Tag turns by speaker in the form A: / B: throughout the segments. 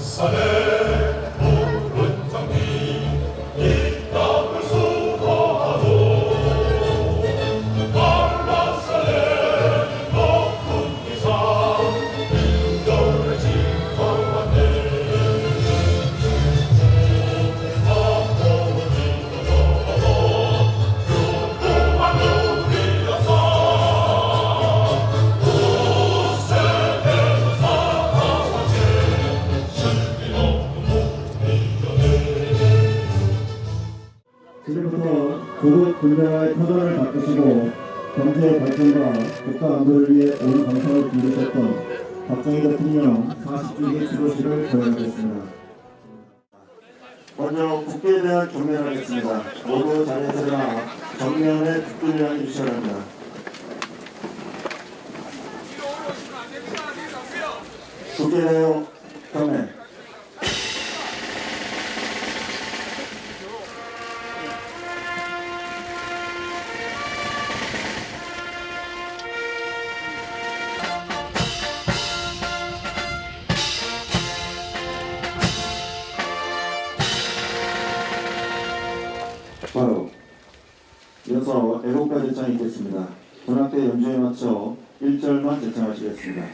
A: 산에 푸른 장미 이 땅을 수호하고 한라산에 높은 기상 인도를 지켜왔네. 앞으로 지켜줘도 흉흉한 우리여서 우세에서 살아왔지. 신비 없는 이겨내.
B: 지금부터 조국 군대와의 터전을 바꾸시고 경제 발전과 국가 안보를 위해 온 강성을 기울이셨던 박정희 대통령 40주기 추도식을 거행하겠습니다. 먼저 국기에 대한 경례를 하겠습니다. 모두 자리에서 일어나 정면에 국기를 향해 주셔야 합니다. 국기에 대한 경례. 바로 이어서 애국가 제창이 있겠습니다. 군악대 연주에 맞춰 1절만 제창하시겠습니다.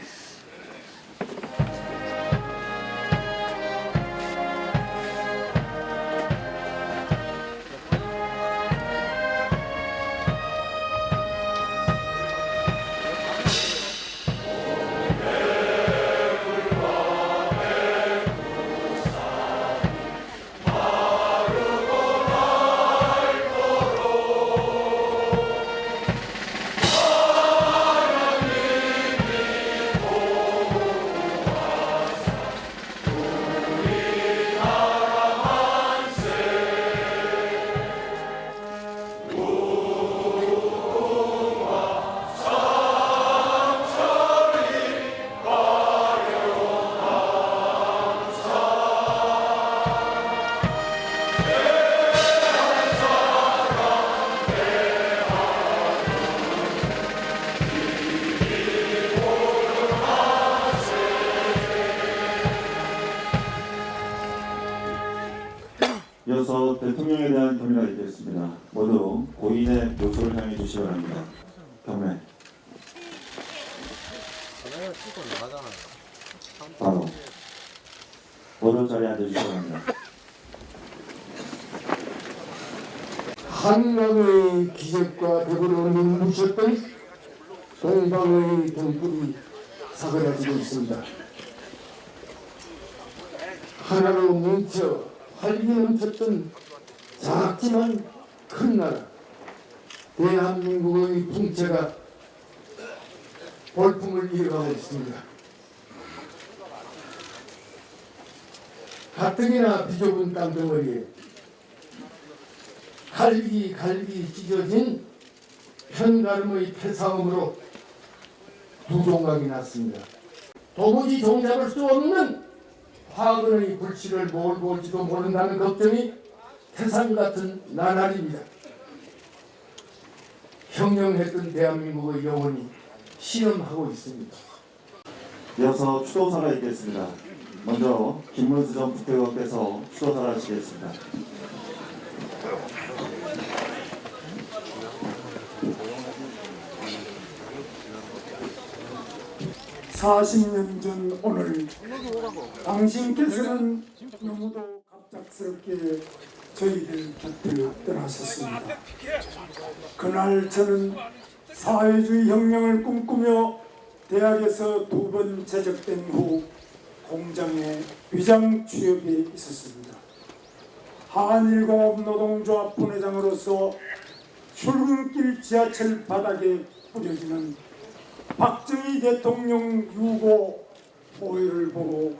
B: 이어서 대통령에 대한 경례가 있겠습니다. 모두 고인의 묘소를 향해 주시기 바랍니다. 경례. 바로 모두 자리에 앉아주시기 바랍니다.
C: 한강의 기적과 벽으로 눈부셨던 동방의 등불이 사그라지고 있습니다. 하나로 뭉쳐 활기 넘쳤던 작지만 큰 나라 대한민국의 풍채가 볼품을 이어가고 있습니다. 가뜩이나 비좁은 땅덩어리에 갈기 찢어진 편가름의 폐상음으로 부종각이 났습니다. 도무지 종잡을 수 없는 화근의 불씨를 뭘 볼지도 모른다는 걱정이 태산 같은 나날입니다. 형령했던 대한민국의 영혼이 신음하고 있습니다.
B: 이어서 추도사가 있겠습니다. 먼저 김문수 전 부대의원께서 추도사를 하시겠습니다.
D: (40년) 전 오늘 당신께서는 너무도 갑작스럽게 저희들 곁을 떠나셨습니다. 그날 저는 사회주의 혁명을 꿈꾸며 대학에서 2번 재적된 후 공장에 위장 취업에 있었습니다. 한일공업 노동조합 부회장으로서 출근길 지하철 바닥에 뿌려지는 박정희 대통령 유고 보혈을 보고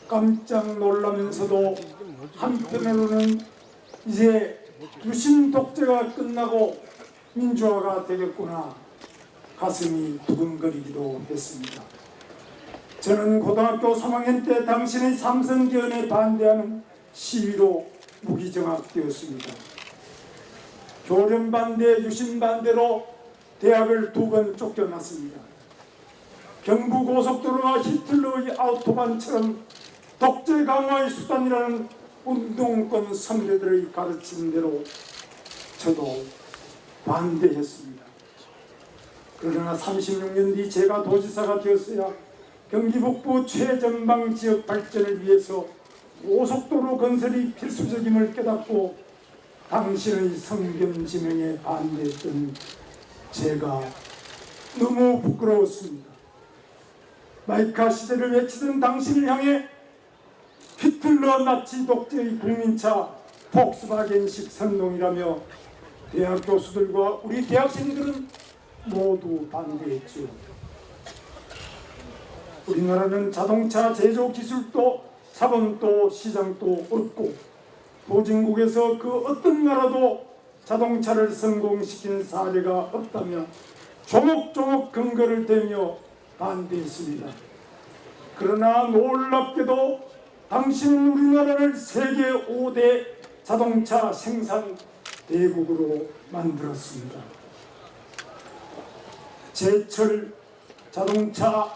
D: 깜짝 놀라면서도 한편으로는 이제 유신 독재가 끝나고 민주화가 되겠구나 가슴이 두근거리기도 했습니다. 저는 고등학교 3학년 때 당신의 삼선개헌에 반대하는 시위로 무기정학되었습니다. 교련 반대, 유신 반대로 대학을 2번 쫓겨났습니다. 경부고속도로가 히틀러의 아우토반처럼 독재 강화의 수단이라는 운동권 선배들의 가르침대로 저도 반대했습니다. 그러나 36년 뒤 제가 도지사가 되었어야 경기 북부 최전방 지역 발전을 위해서 고속도로 건설이 필수적임을 깨닫고 당신의 성견 지명에 반대했던 제가 너무 부끄러웠습니다. 마이카 시대를 외치던 당신을 향해 히틀러 나치 독재의 국민차 폭스바겐식 선동이라며 대학 교수들과 우리 대학생들은 모두 반대했죠. 우리나라는 자동차 제조 기술도 자본도 시장도 없고 후진국에서 그 어떤 나라도 자동차를 성공시킨 사례가 없다며 조목조목 근거를 대며 반대했습니다. 그러나 놀랍게도 당신은 우리나라를 세계 5대 자동차 생산 대국으로 만들었습니다. 제철, 자동차,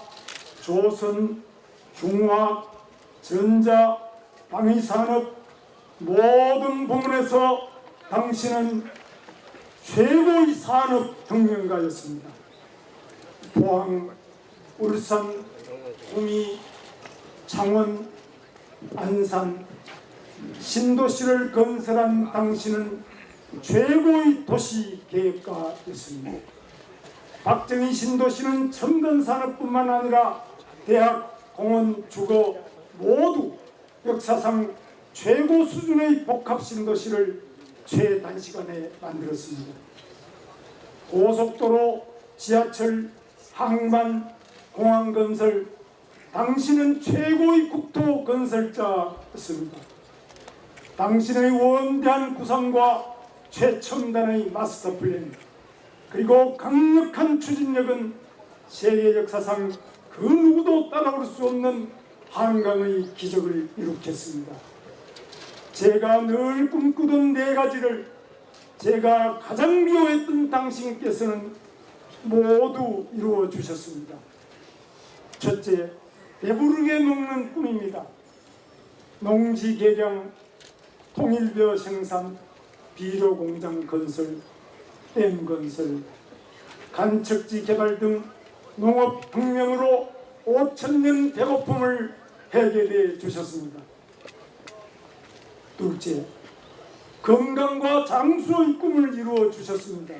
D: 조선, 중화학, 전자, 방위산업 모든 부문에서 당신은 최고의 산업혁명가였습니다. 포항, 울산, 구미, 창원, 안산, 신도시를 건설한 당신은 최고의 도시계획가였습니다. 박정희 신도시는 첨단산업뿐만 아니라 대학, 공원, 주거 모두 역사상 최고 수준의 복합신도시를 최단시간에 만들었습니다. 고속도로, 지하철, 항만, 공항건설, 당신은 최고의 국토 건설자였습니다. 당신의 원대한 구상과 최첨단의 마스터 플랜 그리고 강력한 추진력은 세계 역사상 그 누구도 따라올 수 없는 한강의 기적을 일으켰습니다. 제가 늘 꿈꾸던 네 가지를 제가 가장 미워했던 당신께서는 모두 이루어 주셨습니다. 첫째, 배부르게 먹는 꿈입니다. 농지 개량, 통일벼 생산, 비료 공장 건설, 댐 건설, 간척지 개발 등 농업혁명으로 5,000년 배고픔을 해결해 주셨습니다. 둘째, 건강과 장수의 꿈을 이루어 주셨습니다.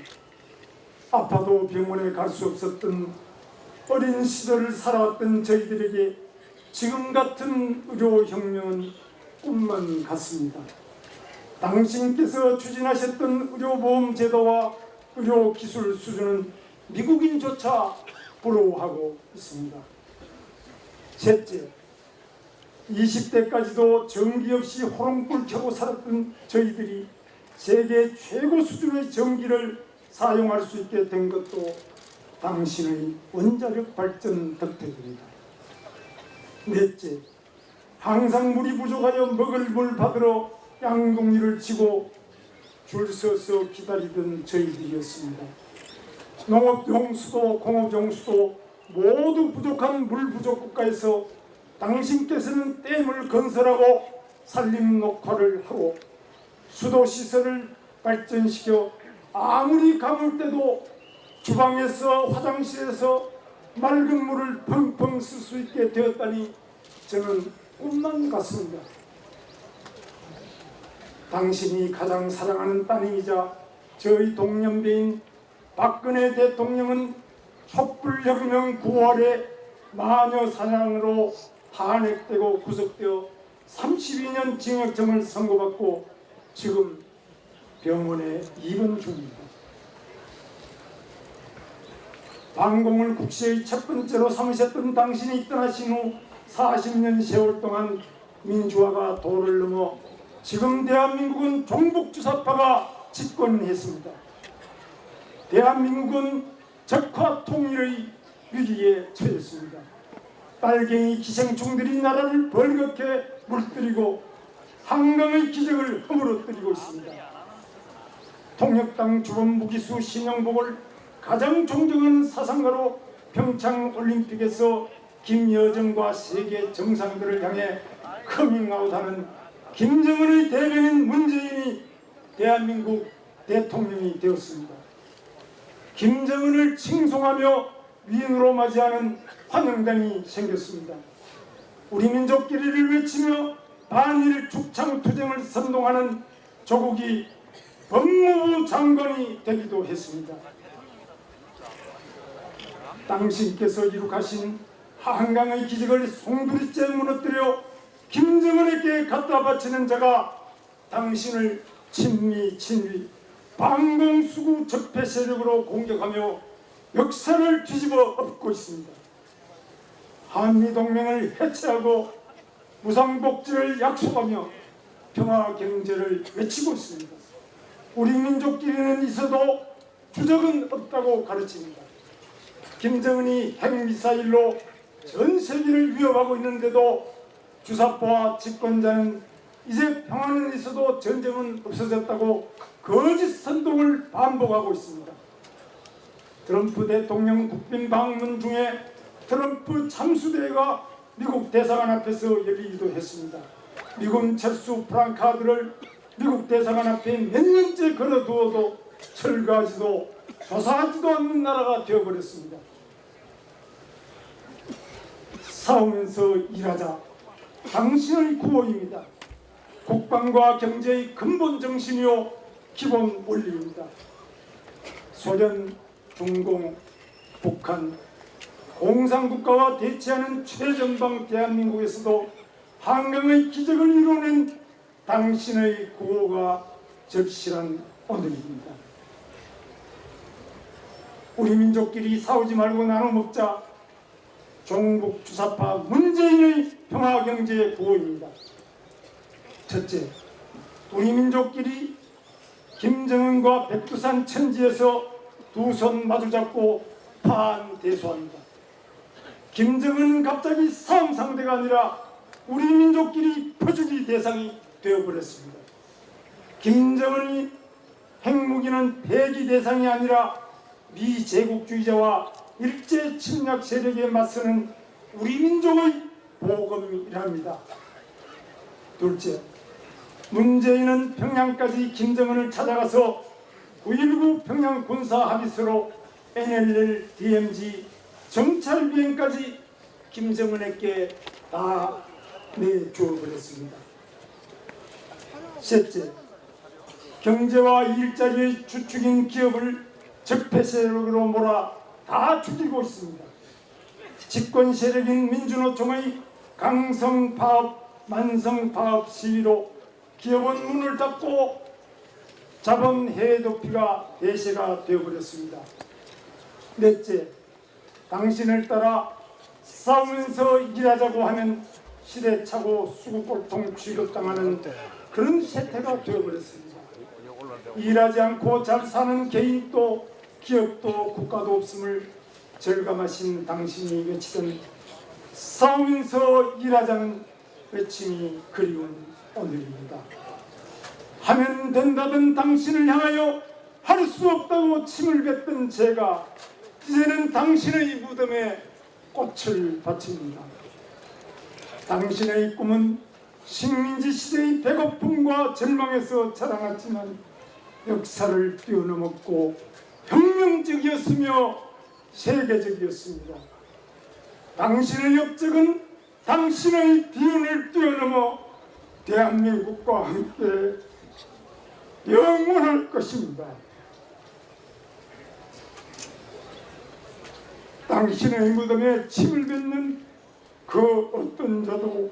D: 아파도 병원에 갈 수 없었던 어린 시절을 살아왔던 저희들에게 지금 같은 의료혁명은 꿈만 같습니다. 당신께서 추진하셨던 의료보험 제도와 의료기술 수준은 미국인조차 부러워하고 있습니다. 셋째, 20대까지도 전기 없이 호롱불 켜고 살았던 저희들이 세계 최고 수준의 전기를 사용할 수 있게 된 것도 당신의 원자력 발전 덕택입니다. 넷째, 항상 물이 부족하여 먹을 물 받으러 양동이를 치고 줄 서서 기다리던 저희들이었습니다. 농업용수도 공업용수도 모두 부족한 물 부족 국가에서 당신께서는 댐을 건설하고 산림 녹화를 하고 수도시설을 발전시켜 아무리 가물 때도 주방에서 화장실에서 맑은 물을 펑펑 쓸 수 있게 되었다니 저는 꿈만 같습니다. 당신이 가장 사랑하는 따님이자 저희 동년배인 박근혜 대통령은 촛불혁명 9월에 마녀 사냥으로 탄핵되고 구속되어 32년 징역형을 선고받고 지금 병원에 입원 중입니다. 반공을 국시의 첫 번째로 삼으셨던 당신이 떠나신 후 40년 세월 동안 민주화가 도를 넘어 지금 대한민국은 종북주사파가 집권했습니다. 대한민국은 적화 통일의 위기에 처했습니다. 빨갱이 기생충들이 나라를 벌겋게 물들이고 한강의 기적을 허물어뜨리고 있습니다. 통역당 주범무기수 신영복을 가장 존경하는 사상가로 평창올림픽에서 김여정과 세계 정상들을 향해 커밍아웃하는 김정은의 대변인 문재인이 대한민국 대통령이 되었습니다. 김정은을 칭송하며 위인으로 맞이하는 환영단이 생겼습니다. 우리 민족끼리를 외치며 반일 죽창투쟁을 선동하는 조국이 법무부 장관이 되기도 했습니다. 당신께서 이룩하신 한강의 기적을 송두리째 무너뜨려 김정은에게 갖다 바치는 자가 당신을 친미 반공수구 적폐 세력으로 공격하며 역사를 뒤집어 엎고 있습니다. 한미동맹을 해체하고 무상복지를 약속하며 평화경제를 외치고 있습니다. 우리 민족끼리는 있어도 주적은 없다고 가르칩니다. 김정은이 핵미사일로 전 세계를 위협하고 있는데도 주사파와 집권자는 이제 평화는 있어도 전쟁은 없어졌다고 거짓 선동을 반복하고 있습니다. 트럼프 대통령 국빈 방문 중에 트럼프 참수대회가 미국 대사관 앞에서 열리기도 했습니다. 미군 철수 프랑카드를 미국 대사관 앞에 몇 년째 걸어두어도 철거하지도 조사하지도 않는 나라가 되어버렸습니다. 싸우면서 일하자. 당신의 구호입니다. 국방과 경제의 근본 정신이요 기본 원리입니다. 소련, 중공, 북한, 공산국가와 대치하는 최전방 대한민국에서도 한강의 기적을 이뤄낸 당신의 구호가 절실한 오늘입니다. 우리 민족끼리 싸우지 말고 나눠 먹자. 종북 주사파 문재인의 평화경제 구호입니다. 첫째, 우리 민족끼리 김정은과 백두산 천지에서 두 손 마주잡고 파한대소합니다. 김정은은 갑자기 싸움 상대가 아니라 우리 민족끼리 퍼주기 대상이 되어버렸습니다. 김정은이 핵무기는 폐기 대상이 아니라 미제국주의자와 일제 침략 세력에 맞서는 우리 민족의 보검이랍니다. 둘째, 문재인은 평양까지 김정은을 찾아가서 9.19 평양 군사 합의서로 NLL, DMZ, 정찰 비행까지 김정은에게 다 내주어 버렸습니다. 셋째, 경제와 일자리의 주축인 기업을 적폐 세력으로 몰아 다 죽이고 있습니다. 집권 세력인 민주노총의 강성파업, 만성파업 시위로 기업은 문을 닫고 자본 해외 도피가 대세가 되어버렸습니다. 넷째, 당신을 따라 싸우면서 일하자고 하면 시대착오 수구꼴통 취급당하는 그런 세태가 되어버렸습니다. 일하지 않고 잘 사는 개인도 기업도 국가도 없음을 절감하신 당신이 외치던 싸우면서 일하자는 외침이 그리운 오늘입니다. 하면 된다던 당신을 향하여 할 수 없다고 침을 뱉던 제가 이제는 당신의 무덤에 꽃을 바칩니다. 당신의 꿈은 식민지 시대의 배고픔과 절망에서 자라났지만 역사를 뛰어넘었고 혁명적이었으며 세계적이었습니다. 당신의 업적은 당신의 비운을 뛰어넘어 대한민국과 함께 영원할 것입니다. 당신의 무덤에 침을 뱉는 그 어떤 자도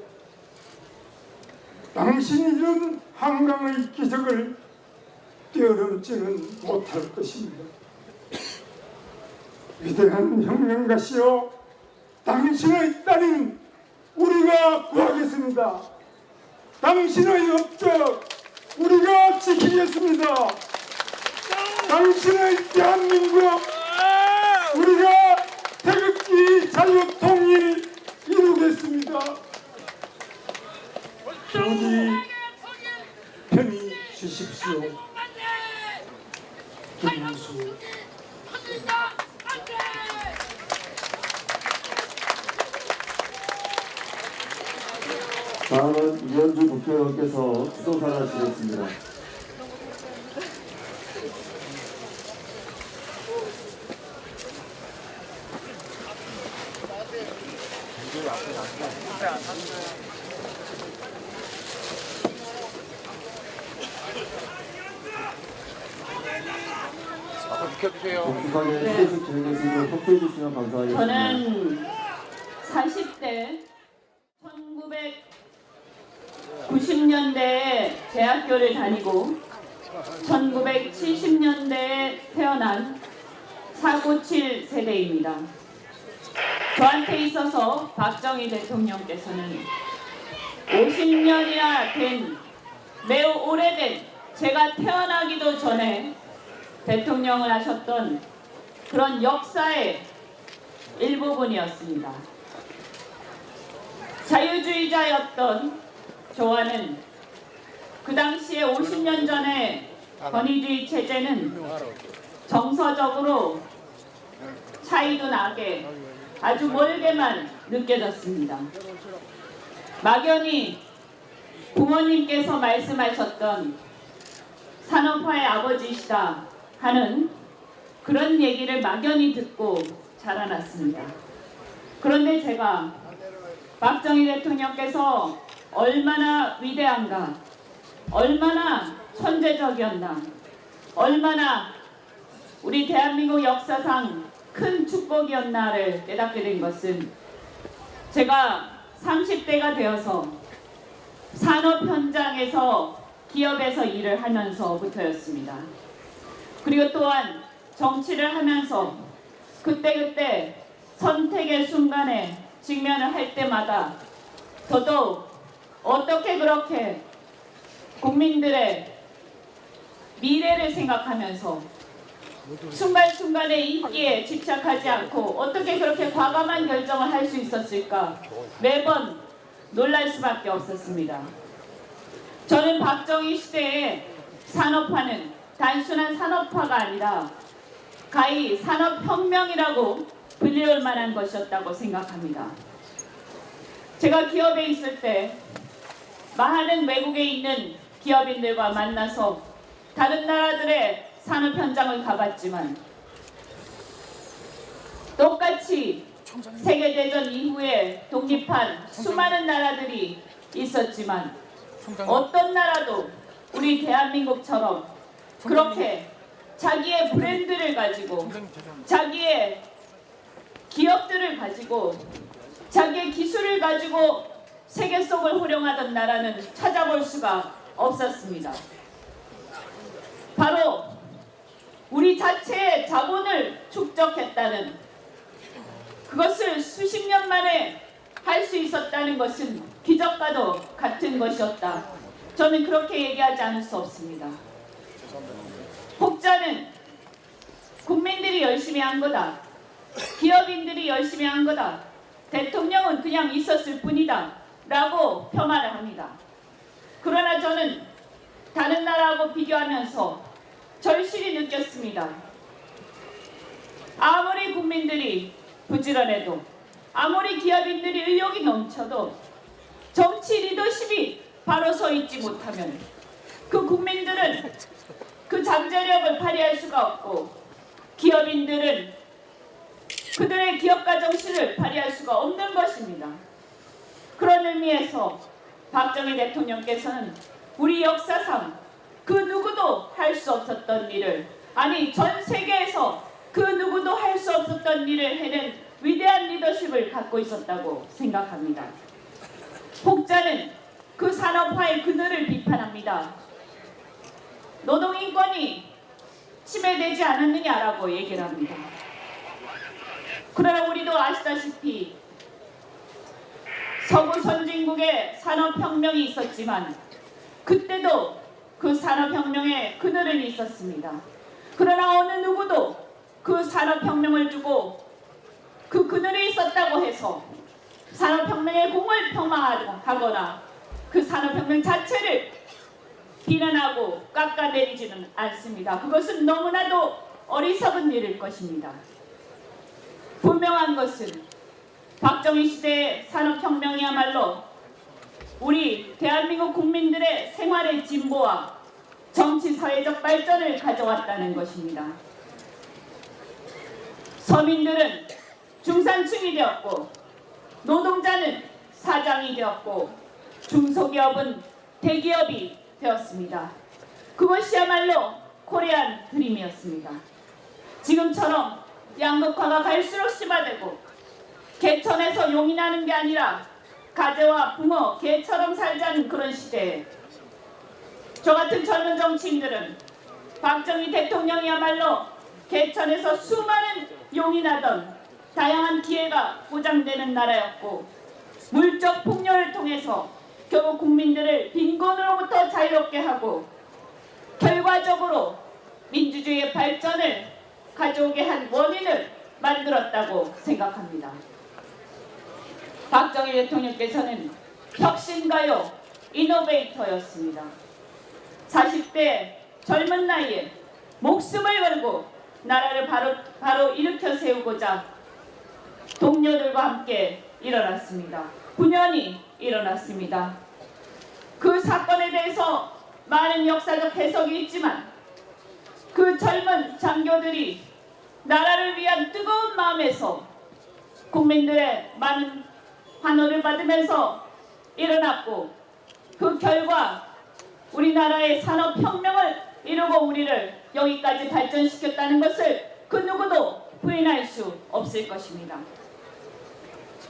D: 당신이 이룬 한강의 기적을 뛰어넘지는 못할 것입니다. 위대한 혁명가시여, 당신의 딸인 우리가 구하겠습니다. 당신의 업적 우리가 지키겠습니다. 당신의 대한민국 우리가 태극기 자유통일 이루겠습니다. 부디 편히 쉬십시오. 김문수.
B: 다음은 이현주 국회의원께서 추도사를 하시겠습니다. 복수상의 수도식 진행했으니까 협조해 주시면 감사하겠습니다.
E: 저는 40대 1990년대에 대학교를 다니고 1970년대에 태어난 497 세대입니다. 저한테 있어서 박정희 대통령께서는 50년이나 된 매우 오래된 제가 태어나기도 전에 대통령을 하셨던 그런 역사의 일부분이었습니다. 자유주의자였던 저와는 그 당시에 50년 전에 권위주의 체제는 정서적으로 차이도 나게 아주 멀게만 느껴졌습니다. 막연히 부모님께서 말씀하셨던 산업화의 아버지시다 하는 그런 얘기를 막연히 듣고 자라났습니다. 그런데 제가 박정희 대통령께서 얼마나 위대한가, 얼마나 천재적이었나, 얼마나 우리 대한민국 역사상 큰 축복이었나를 깨닫게 된 것은 제가 30대가 되어서 산업 현장에서 기업에서 일을 하면서부터였습니다. 그리고 또한 정치를 하면서 그때그때 선택의 순간에 직면을 할 때마다 더더욱 어떻게 그렇게 국민들의 미래를 생각하면서 순간순간의 인기에 집착하지 않고 어떻게 그렇게 과감한 결정을 할 수 있었을까 매번 놀랄 수밖에 없었습니다. 저는 박정희 시대에 산업화는 단순한 산업화가 아니라 가히 산업혁명이라고 불릴 만한 것이었다고 생각합니다. 제가 기업에 있을 때 많은 외국에 있는 기업인들과 만나서 다른 나라들의 산업 현장을 가봤지만 똑같이 세계대전 이후에 독립한 수많은 나라들이 있었지만 어떤 나라도 우리 대한민국처럼 그렇게 자기의 브랜드를 가지고 자기의 기업들을 가지고 자기의 기술을 가지고 세계 속을 호령하던 나라는 찾아볼 수가 없었습니다. 바로 우리 자체의 자본을 축적했다는 그것을 수십 년 만에 할 수 있었다는 것은 기적과도 같은 것이었다. 저는 그렇게 얘기하지 않을 수 없습니다. 혹자는 국민들이 열심히 한 거다. 기업인들이 열심히 한 거다. 대통령은 그냥 있었을 뿐이다. 라고 폄하를 합니다. 그러나 저는 다른 나라하고 비교하면서 절실히 느꼈습니다. 아무리 국민들이 부지런해도 아무리 기업인들이 의욕이 넘쳐도 정치 리더십이 바로 서 있지 못하면 그 국민들은 그 잠재력을 발휘할 수가 없고 기업인들은 그들의 기업가 정신을 발휘할 수가 없는 것입니다. 그런 의미에서 박정희 대통령께서는 우리 역사상 그 누구도 할 수 없었던 일을 아니 전 세계에서 그 누구도 할 수 없었던 일을 해낸 위대한 리더십을 갖고 있었다고 생각합니다. 혹자는 그 산업화의 그늘을 비판합니다. 노동인권이 침해되지 않았느냐라고 얘기를 합니다. 그러나 우리도 아시다시피 서구 선진국의 산업혁명이 있었지만 그때도 그 산업혁명의 그늘은 있었습니다. 그러나 어느 누구도 그 산업혁명을 두고 그 그늘이 있었다고 해서 산업혁명의 공을 폄하하거나 그 산업혁명 자체를 비난하고 깎아내리지는 않습니다. 그것은 너무나도 어리석은 일일 것입니다. 분명한 것은 박정희 시대의 산업혁명이야말로 우리 대한민국 국민들의 생활의 진보와 정치 사회적 발전을 가져왔다는 것입니다. 서민들은 중산층이 되었고 노동자는 사장이 되었고 중소기업은 대기업이 되었습니다. 그것이야말로 코리안 드림이었습니다. 지금처럼 양극화가 갈수록 심화되고 개천에서 용이 나는 게 아니라 가재와 붕어, 개처럼 살자는 그런 시대에 저 같은 젊은 정치인들은 박정희 대통령이야말로 개천에서 수많은 용이 나던 다양한 기회가 보장되는 나라였고 물적 폭력을 통해서 결국 국민들을 빈곤으로부터 자유롭게 하고 결과적으로 민주주의의 발전을 가져오게 한 원인을 만들었다고 생각합니다. 박정희 대통령께서는 혁신가요, 이노베이터였습니다. 40대 젊은 나이에 목숨을 걸고 나라를 바로 일으켜 세우고자 동료들과 함께 일어났습니다. 9년이 일어났습니다. 그 사건에 대해서 많은 역사적 해석이 있지만 그 젊은 장교들이 나라를 위한 뜨거운 마음에서 국민들의 많은 환호를 받으면서 일어났고 그 결과 우리나라의 산업혁명을 이루고 우리를 여기까지 발전시켰다는 것을 그 누구도 부인할 수 없을 것입니다.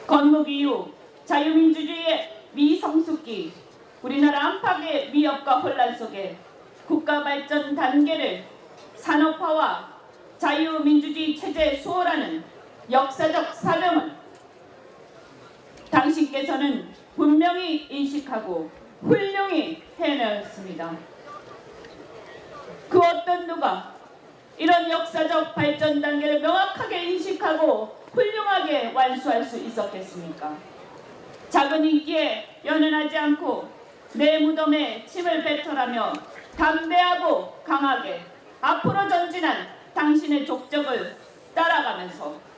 E: 건국 이후 자유민주주의의 미성숙기, 우리나라 안팎의 위협과 혼란 속에 국가 발전 단계를 산업화와 자유민주주의 체제에 수호라는 역사적 사명을 당신께서는 분명히 인식하고 훌륭히 해내었습니다. 그 어떤 누가 이런 역사적 발전 단계를 명확하게 인식하고 훌륭하게 완수할 수 있었겠습니까? 작은 인기에 연연하지 않고 내 무덤에 침을 뱉어라며 담대하고 강하게 앞으로 전진한 당신의 족적을 따라가면서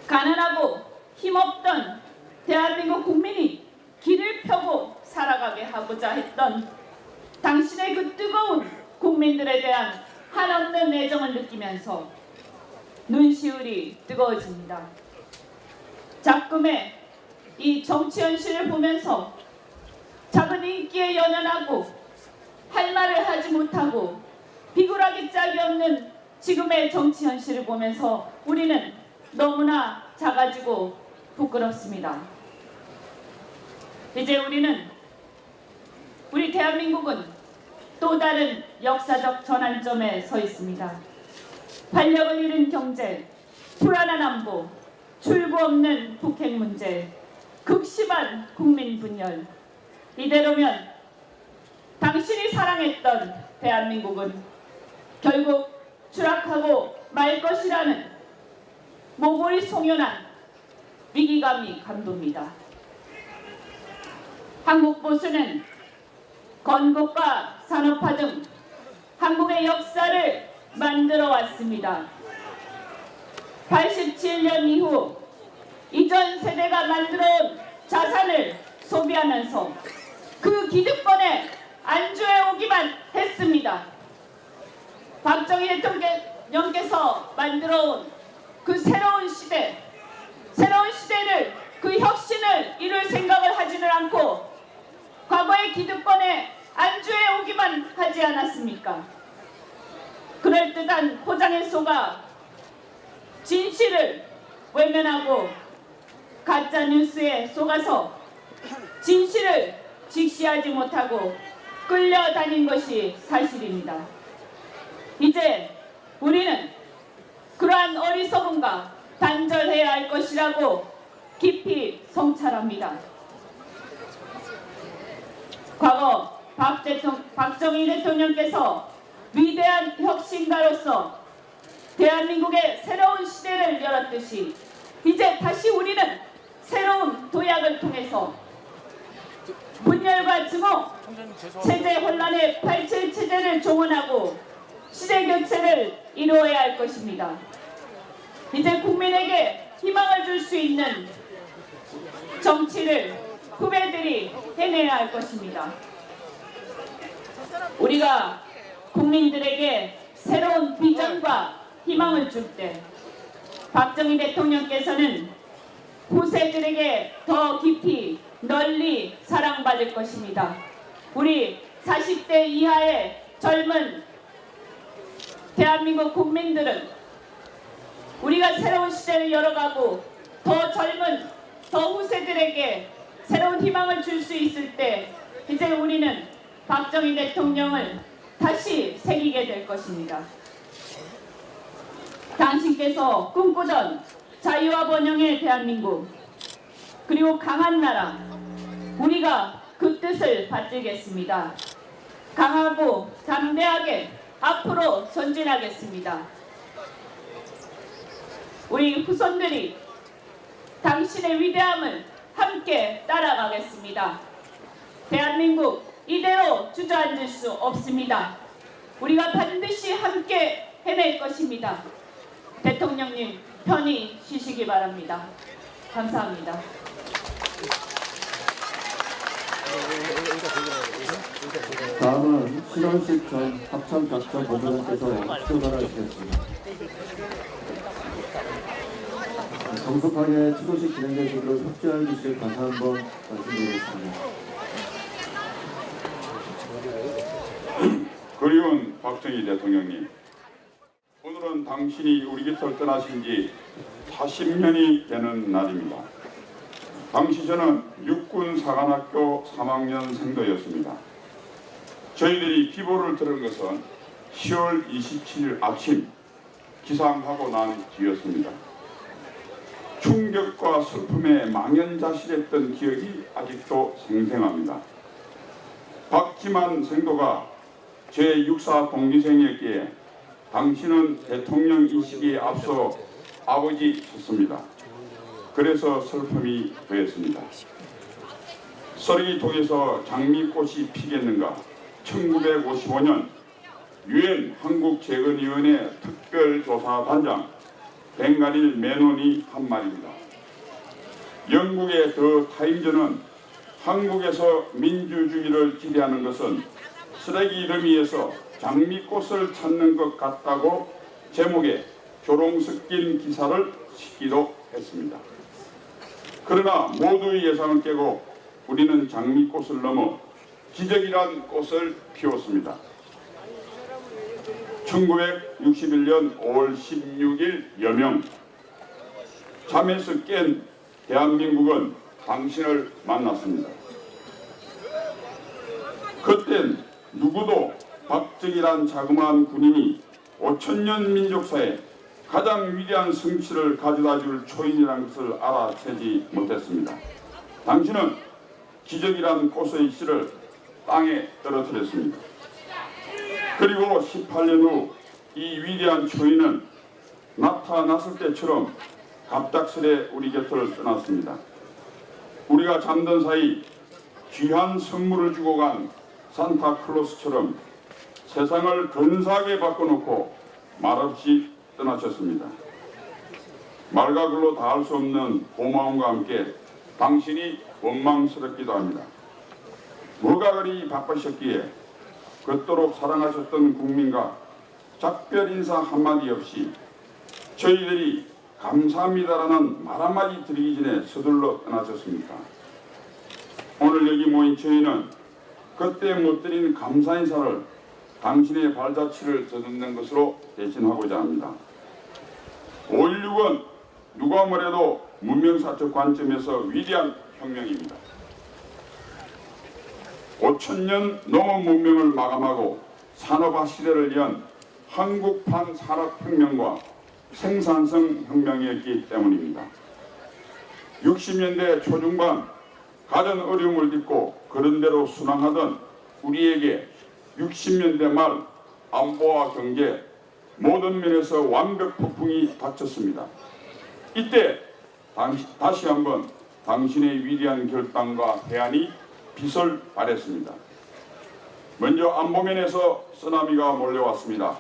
E: 가난하고 힘없던 대한민국 국민이 길을 펴고 살아가게 하고자 했던 당신의 그 뜨거운 국민들에 대한 한없는 애정을 느끼면서 눈시울이 뜨거워집니다. 작금의 이 정치 현실을 보면서 작은 인기에 연연하고 할 말을 하지 못하고 비굴하기 짝이 없는 지금의 정치 현실을 보면서 우리는 너무나 작아지고 부끄럽습니다. 이제 우리 대한민국은 또 다른 역사적 전환점에 서 있습니다. 활력을 잃은 경제, 불안한 안보, 출구 없는 북핵 문제, 극심한 국민 분열. 이대로면 당신이 사랑했던 대한민국은 결국 추락하고 말 것이라는 모골이 송연한 위기감이 감돕니다. 한국보수는 건국과 산업화 등 한국의 역사를 만들어 왔습니다. 87년 이후 이전 세대가 만들어온 자산을 소비하면서 그 기득권에 안주해 오기만 했습니다. 박정희 대통령께서 만들어온 그 새로운 시대를 그 혁신을 이룰 생각을 하지는 않고 과거의 기득권에 안주해 오기만 하지 않았습니까? 그럴듯한 포장에 속아 진실을 외면하고 가짜 뉴스에 속아서 진실을 직시하지 못하고 끌려다닌 것이 사실입니다. 이제 우리는 그러한 어리석음과 단절해야 할 것이라고 깊이 성찰합니다. 과거 박정희 대통령께서 위대한 혁신가로서 대한민국의 새로운 시대를 열었듯이 이제 다시 우리는 새로운 도약을 통해서 분열과 증오, 체제 혼란의 87체제를 종언하고 시대 교체를 이루어야 할 것입니다. 이제 국민에게 희망을 줄 수 있는 정치를 후배들이 해내야 할 것입니다. 우리가 국민들에게 새로운 비전과 희망을 줄 때 박정희 대통령께서는 후세들에게 더 깊이 널리 사랑받을 것입니다. 우리 40대 이하의 젊은 대한민국 국민들은 우리가 새로운 시대를 열어가고 더 젊은 더 후세들에게 새로운 희망을 줄 수 있을 때 이제 우리는 박정희 대통령을 다시 새기게 될 것입니다. 당신께서 꿈꾸던 자유와 번영의 대한민국 그리고 강한 나라 우리가 그 뜻을 받들겠습니다. 강하고 담대하게 앞으로 전진하겠습니다. 우리 후손들이 당신의 위대함을 함께 따라가겠습니다. 대한민국 이대로 주저앉을 수 없습니다. 우리가 반드시 함께 해낼 것입니다. 대통령님 편히 쉬시기 바랍니다. 감사합니다.
B: 다음은 신원식 전 합참작전 본부장께서 수고를 하시겠습니다. 정숙하게 추도식 진행되시기를 협조해 주시길 다시 한번 말씀드리겠습니다.
F: 그리운 박정희 대통령님, 오늘은 당신이 우리 곁을 떠나신 지 40년이 되는 날입니다. 당시 저는 육군 사관학교 3학년 생도였습니다. 저희들이 기보를 들은 것은 10월 27일 아침 기상하고 난 뒤였습니다. 충격과 슬픔에 망연자실했던 기억이 아직도 생생합니다. 박지만 생도가 제6사 동기생이었기에 당신은 대통령 인식에 앞서 아버지셨습니다. 그래서 슬픔이 더했습니다. 쓰레기통에서 장미꽃이 피겠는가 1955년 유엔 한국재건위원회 특별조사단장 벵가릴 메논이 한 말입니다. 영국의 더 타임즈는 한국에서 민주주의를 기대하는 것은 쓰레기 더미에서 장미꽃을 찾는 것 같다고 제목에 조롱 섞인 기사를 싣기도 했습니다. 그러나 모두의 예상을 깨고 우리는 장미꽃을 넘어 기적이란 꽃을 피웠습니다. 1961년 5월 16일 여명 잠에서 깬 대한민국은 당신을 만났습니다. 그땐 누구도 박정희란 자그마한 군인이 5천년 민족사에 가장 위대한 성취를 가져다줄 초인이라는 것을 알아채지 못했습니다. 당신은 기적이란 꽃의 씨를 땅에 떨어뜨렸습니다. 그리고 18년 후 이 위대한 초인은 나타났을 때처럼 갑작스레 우리 곁을 떠났습니다. 우리가 잠든 사이 귀한 선물을 주고 간 산타클로스처럼 세상을 근사하게 바꿔놓고 말없이 떠나셨습니다. 말과 글로 다 할 수 없는 고마움과 함께 당신이 원망스럽기도 합니다. 뭐가 그리 바쁘셨기에 그토록 사랑하셨던 국민과 작별 인사 한마디 없이 저희들이 감사합니다라는 말 한마디 드리기 전에 서둘러 떠나셨습니까? 오늘 여기 모인 저희는 그때 못 드린 감사 인사를 당신의 발자취를 더듬는 것으로 대신하고자 합니다. 5.16은 누가 뭐래도 문명사적 관점에서 위대한 혁명입니다. 5천년 넘은 문명을 마감하고 산업화 시대를 연 한국판 산업혁명과 생산성 혁명이었기 때문입니다. 60년대 초중반 가전 어려움을 딛고 그런대로 순항하던 우리에게 60년대 말 안보와 경제 모든 면에서 완벽 폭풍이 닥쳤습니다. 이때 다시 한번 당신의 위대한 결단과 대안이 빛을 발했습니다. 먼저 안보면에서 쓰나미가 몰려왔습니다.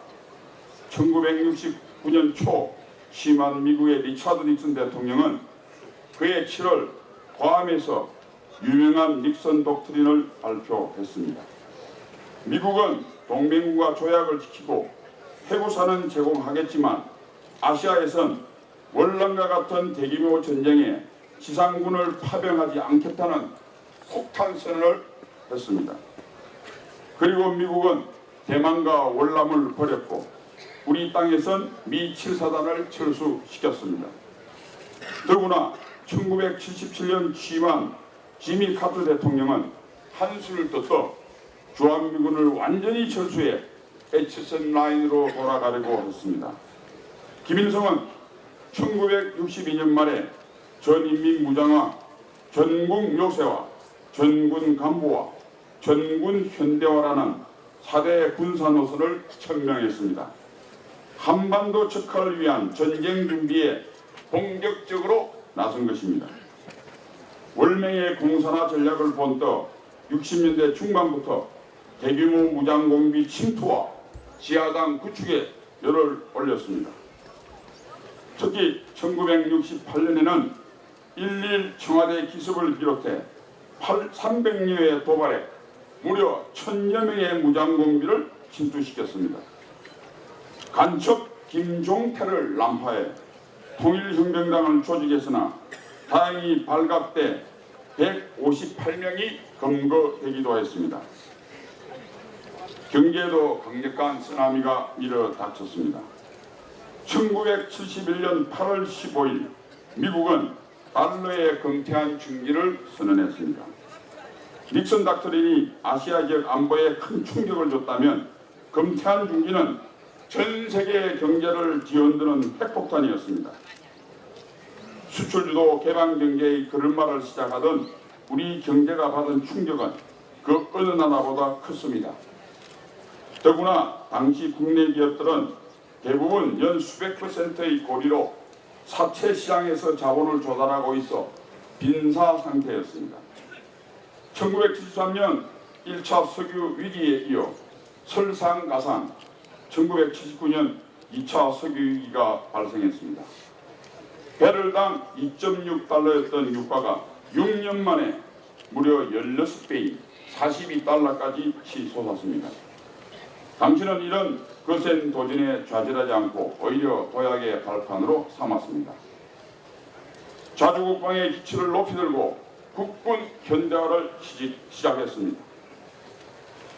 F: 1969년 초 취임한 미국의 리차드 닉슨 대통령은 그해 7월 괌에서 유명한 닉슨 독트린을 발표했습니다. 미국은 동맹국가 조약을 지키고 해구산은 제공하겠지만 아시아에선 월남과 같은 대규모 전쟁에 지상군을 파병하지 않겠다는 폭탄 선언을 했습니다. 그리고 미국은 대만과 월남을 버렸고 우리 땅에선 미 7사단을 철수시켰습니다. 더구나 1977년 취임한 지미 카터 대통령은 한수를 떠서 주한미군을 완전히 철수해 에치슨 라인으로 돌아가려고 했습니다. 김일성은 1962년 말에 전인민 무장화, 전국 요새화, 전군 간부화, 전군 현대화라는 4대 군사 노선을 천명했습니다. 한반도 척화를 위한 전쟁 준비에 본격적으로 나선 것입니다. 월맹의 공산화 전략을 본떠 60년대 중반부터 대규모 무장공비 침투와 지하당 구축에 열을 올렸습니다. 특히 1968년에는 11 청와대 기습을 비롯해 300여의 도발에 무려 1000여 명의 무장공비를 침투시켰습니다. 간첩 김종태를 난파해 통일혁명당을 조직했으나 다행히 발각돼 158명이 검거되기도 했습니다. 경제에도 강력한 쓰나미가 밀어 닥쳤습니다. 1971년 8월 15일 미국은 달러의 금태한 중기를 선언했습니다. 닉슨 닥터린이 아시아 지역 안보에 큰 충격을 줬다면 금태한 중기는 전 세계 경제를 뒤흔드는 핵폭탄이었습니다. 수출주도 개방 경제의 걸음마를 시작하던 우리 경제가 받은 충격은 그 어느 나라보다 컸습니다. 더구나 당시 국내 기업들은 대부분 연 수백 %의 고리로 사채 시장에서 자본을 조달하고 있어 빈사 상태였습니다. 1973년 1차 석유 위기에 이어 설상가상 1979년 2차 석유 위기가 발생했습니다. 배럴당 2.6달러였던 유가가 6년 만에 무려 16배인 42달러까지 치솟았습니다. 당신은 이런 거센 도전에 좌절하지 않고 오히려 도약의 발판으로 삼았습니다. 자주국방의 기치를 높이 들고 국군 현대화를 시작했습니다.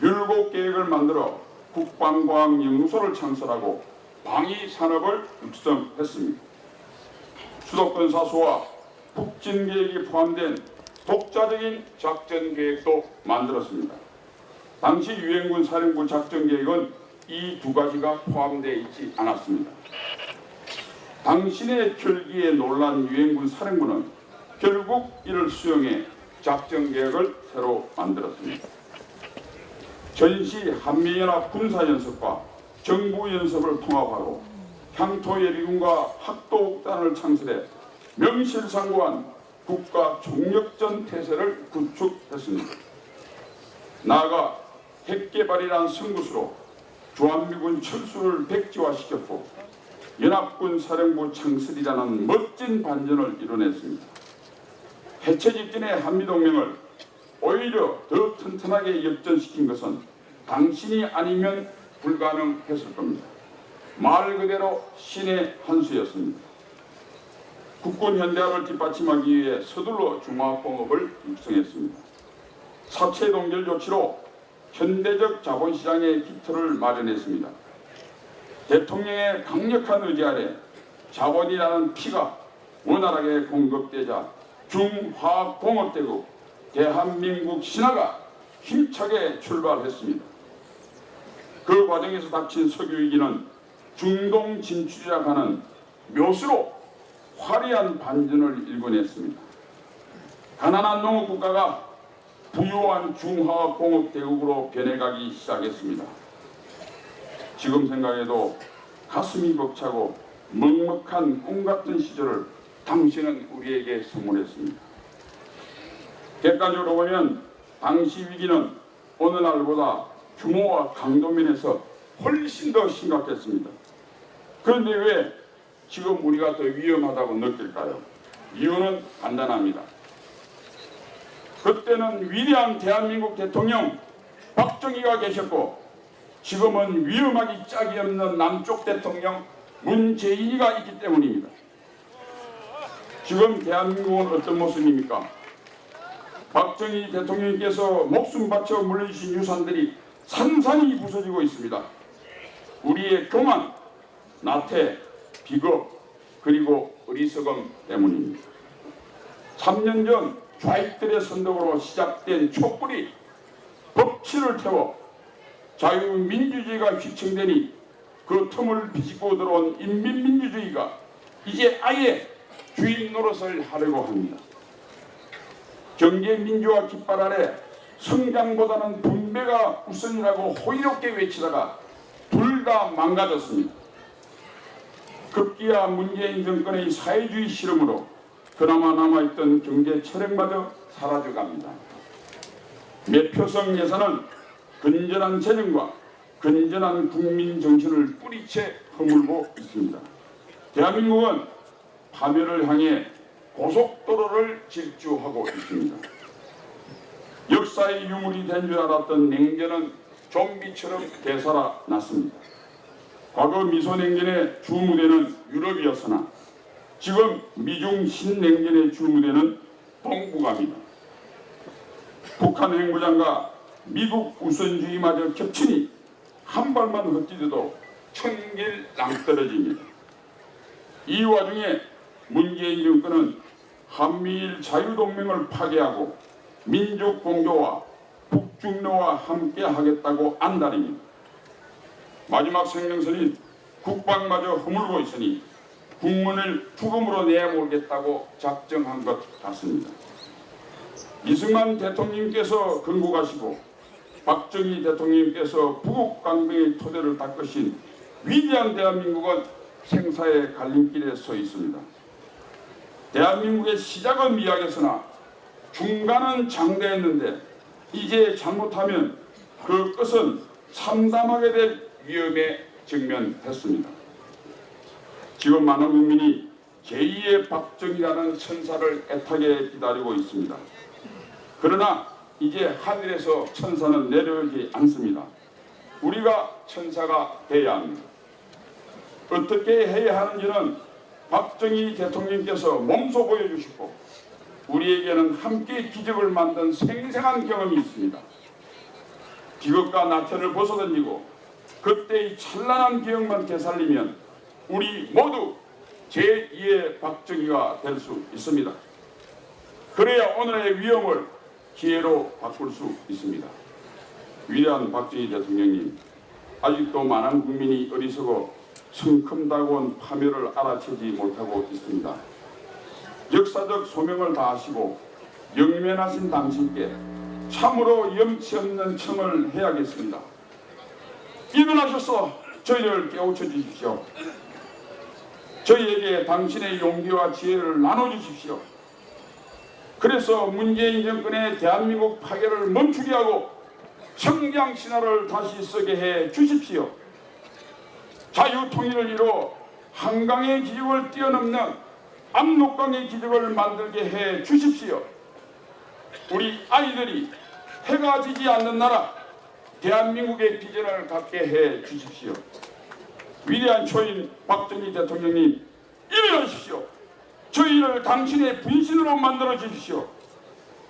F: 율곡 계획을 만들어 국방과학연구소를 창설하고 방위산업을 육성했습니다. 수도권 사수와 북진 계획이 포함된 독자적인 작전 계획도 만들었습니다. 당시 유엔군 사령부 작전 계획은 이 두 가지가 포함되어 있지 않았습니다. 당신의 결기에 놀란 유엔군 사령부는 결국 이를 수용해 작전 계획을 새로 만들었습니다. 전시 한미연합 군사연습과 정부연습을 통합하고 향토예비군과 학도단을 창설해 명실상부한 국가 총력전 태세를 구축했습니다. 나아가 핵개발이란 승부수로 주한미군 철수를 백지화시켰고 연합군 사령부 창설이라는 멋진 반전을 이뤄냈습니다. 해체 직전의 한미동맹을 오히려 더 튼튼하게 역전시킨 것은 당신이 아니면 불가능했을 겁니다. 말 그대로 신의 한 수였습니다. 국군 현대화를 뒷받침하기 위해 서둘러 중화공업을 육성했습니다. 사채 동결 조치로 현대적 자본시장의 기틀을 마련했습니다. 대통령의 강력한 의지 아래 자본이라는 피가 원활하게 공급되자 중화공업대국 대한민국 신화가 힘차게 출발했습니다. 그 과정에서 닥친 석유위기는 중동 진출이라고 하는 묘수로 화려한 반전을 일궈냈습니다. 가난한 농업국가가 부유한 중화공업대국으로 변해가기 시작했습니다. 지금 생각해도 가슴이 벅차고 먹먹한 꿈같은 시절을 당신은 우리에게 선물했습니다. 객관적으로 보면 당시 위기는 어느 날보다 규모와 강도 면에서 훨씬 더 심각했습니다. 그런데 왜 지금 우리가 더 위험하다고 느낄까요? 이유는 간단합니다. 그때는 위대한 대한민국 대통령 박정희가 계셨고 지금은 위험하기 짝이 없는 남쪽 대통령 문재인이가 있기 때문입니다. 지금 대한민국은 어떤 모습입니까? 박정희 대통령께서 목숨 바쳐 물려주신 유산들이 산산이 부서지고 있습니다. 우리의 교만, 나태, 비겁, 그리고 어리석음 때문입니다. 3년 전 좌익들의 선동으로 시작된 촛불이 법치를 태워 자유민주주의가 휘청되니 그 틈을 비집고 들어온 인민민주주의가 이제 아예 주인 노릇을 하려고 합니다. 경제민주화 깃발 아래 성장보다는 분배가 우선이라고 호의롭게 외치다가 둘 다 망가졌습니다. 급기야 문재인 정권의 사회주의 실험으로 그나마 남아있던 경제 철학마저 사라져갑니다. 매표성 예산은 건전한 재정과 건전한 국민 정신을 뿌리채 허물고 있습니다. 대한민국은 파멸을 향해 고속도로를 질주하고 있습니다. 역사의 유물이 된 줄 알았던 냉전은 좀비처럼 되살아났습니다. 과거 미소냉전의 주무대는 유럽이었으나 지금 미중 신냉전의 주무대는 동북아입니다. 북한 핵무장과 미국 우선주의마저 겹치니 한 발만 헛디뎌도 천길 낭떠러집니다. 이 와중에 문재인 정권은 한미일 자유동맹을 파괴하고 민족 공조와 북중로와 함께 하겠다고 안달입니다. 마지막 생명선인 국방마저 허물고 있으니 국문을 죽음으로 내몰겠다고 작정한 것 같습니다. 이승만 대통령께서 건국하시고 박정희 대통령께서 부국 강병의 토대를 닦으신 위대한 대한민국은 생사의 갈림길에 서 있습니다. 대한민국의 시작은 미약했으나 중간은 장대했는데 이제 잘못하면 그 끝은 참담하게 될 위험에 직면했습니다. 지금 많은 국민이 제2의 박정희라는 천사를 애타게 기다리고 있습니다. 그러나 이제 하늘에서 천사는 내려오지 않습니다. 우리가 천사가 되어야 합니다. 어떻게 해야 하는지는 박정희 대통령께서 몸소 보여주시고 우리에게는 함께 기적을 만든 생생한 경험이 있습니다. 비극과 나태를 벗어던지고 그때의 찬란한 기억만 되살리면 우리 모두 제2의 박정희가 될 수 있습니다. 그래야 오늘의 위험을 기회로 바꿀 수 있습니다. 위대한 박정희 대통령님, 아직도 많은 국민이 어리석어 성큼다고운 파멸을 알아채지 못하고 있습니다. 역사적 소명을 다하시고 영면하신 당신께 참으로 염치 없는 청을 해야겠습니다. 일어나셔서 저희를 깨우쳐 주십시오. 저희에게 당신의 용기와 지혜를 나눠주십시오. 그래서 문재인 정권의 대한민국 파괴를 멈추게 하고 성장 신화를 다시 쓰게 해 주십시오. 자유통일을 이루어 한강의 기적을 뛰어넘는 압록강의 기적을 만들게 해 주십시오. 우리 아이들이 해가 지지 않는 나라 대한민국의 비전을 갖게 해 주십시오. 위대한 초인 박정희 대통령님, 일어나십시오. 저희를 당신의 분신으로 만들어 주십시오.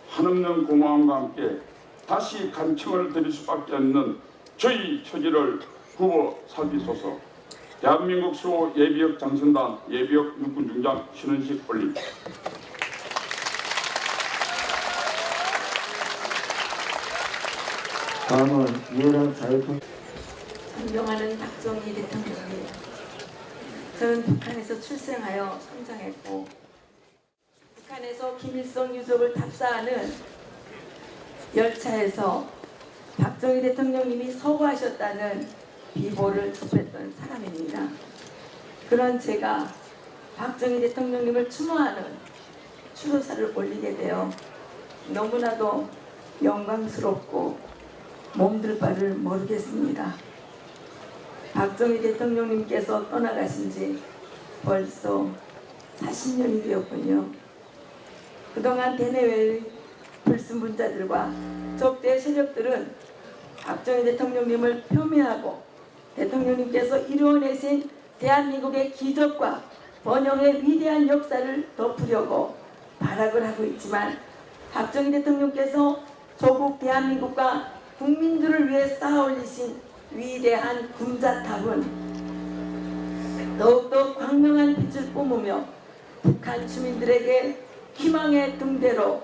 F: 한없는 고마움과 함께 다시 간청을 드릴 수밖에 없는 저희 처지를 굽어 살피소서. 대한민국 수호 예비역 장성단 예비역 육군 중장 신원식 올립니다.
B: 다음은 유일한 자유통
G: 존경하는 박정희 대통령님, 저는 북한에서 출생하여 성장했고 북한에서 김일성 유족을 답사하는 열차에서 박정희 대통령님이 서거하셨다는 비보를 접했던 사람입니다. 그런 제가 박정희 대통령님을 추모하는 추도사를 올리게 되어 너무나도 영광스럽고 몸둘 바를 모르겠습니다. 박정희 대통령님께서 떠나가신 지 벌써 40년이 되었군요. 그동안 대내외의 불순분자들과 적대 세력들은 박정희 대통령님을 폄훼하고 대통령님께서 이루어내신 대한민국의 기적과 번영의 위대한 역사를 덮으려고 발악을 하고 있지만 박정희 대통령께서 조국 대한민국과 국민들을 위해 쌓아올리신 위대한 군자탑은 더욱더 광명한 빛을 뿜으며 북한 주민들에게 희망의 등대로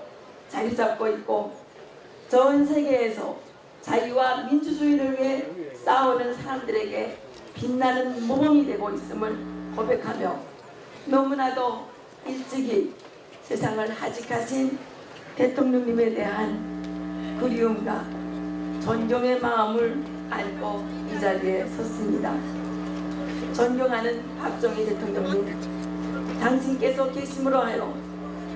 G: 자리 잡고 있고 전 세계에서 자유와 민주주의를 위해 싸우는 사람들에게 빛나는 모범이 되고 있음을 고백하며 너무나도 일찍이 세상을 하직하신 대통령님에 대한 그리움과 존경의 마음을 안고 이 자리에 섰습니다. 존경하는 박정희 대통령님, 당신께서 계심으로 하여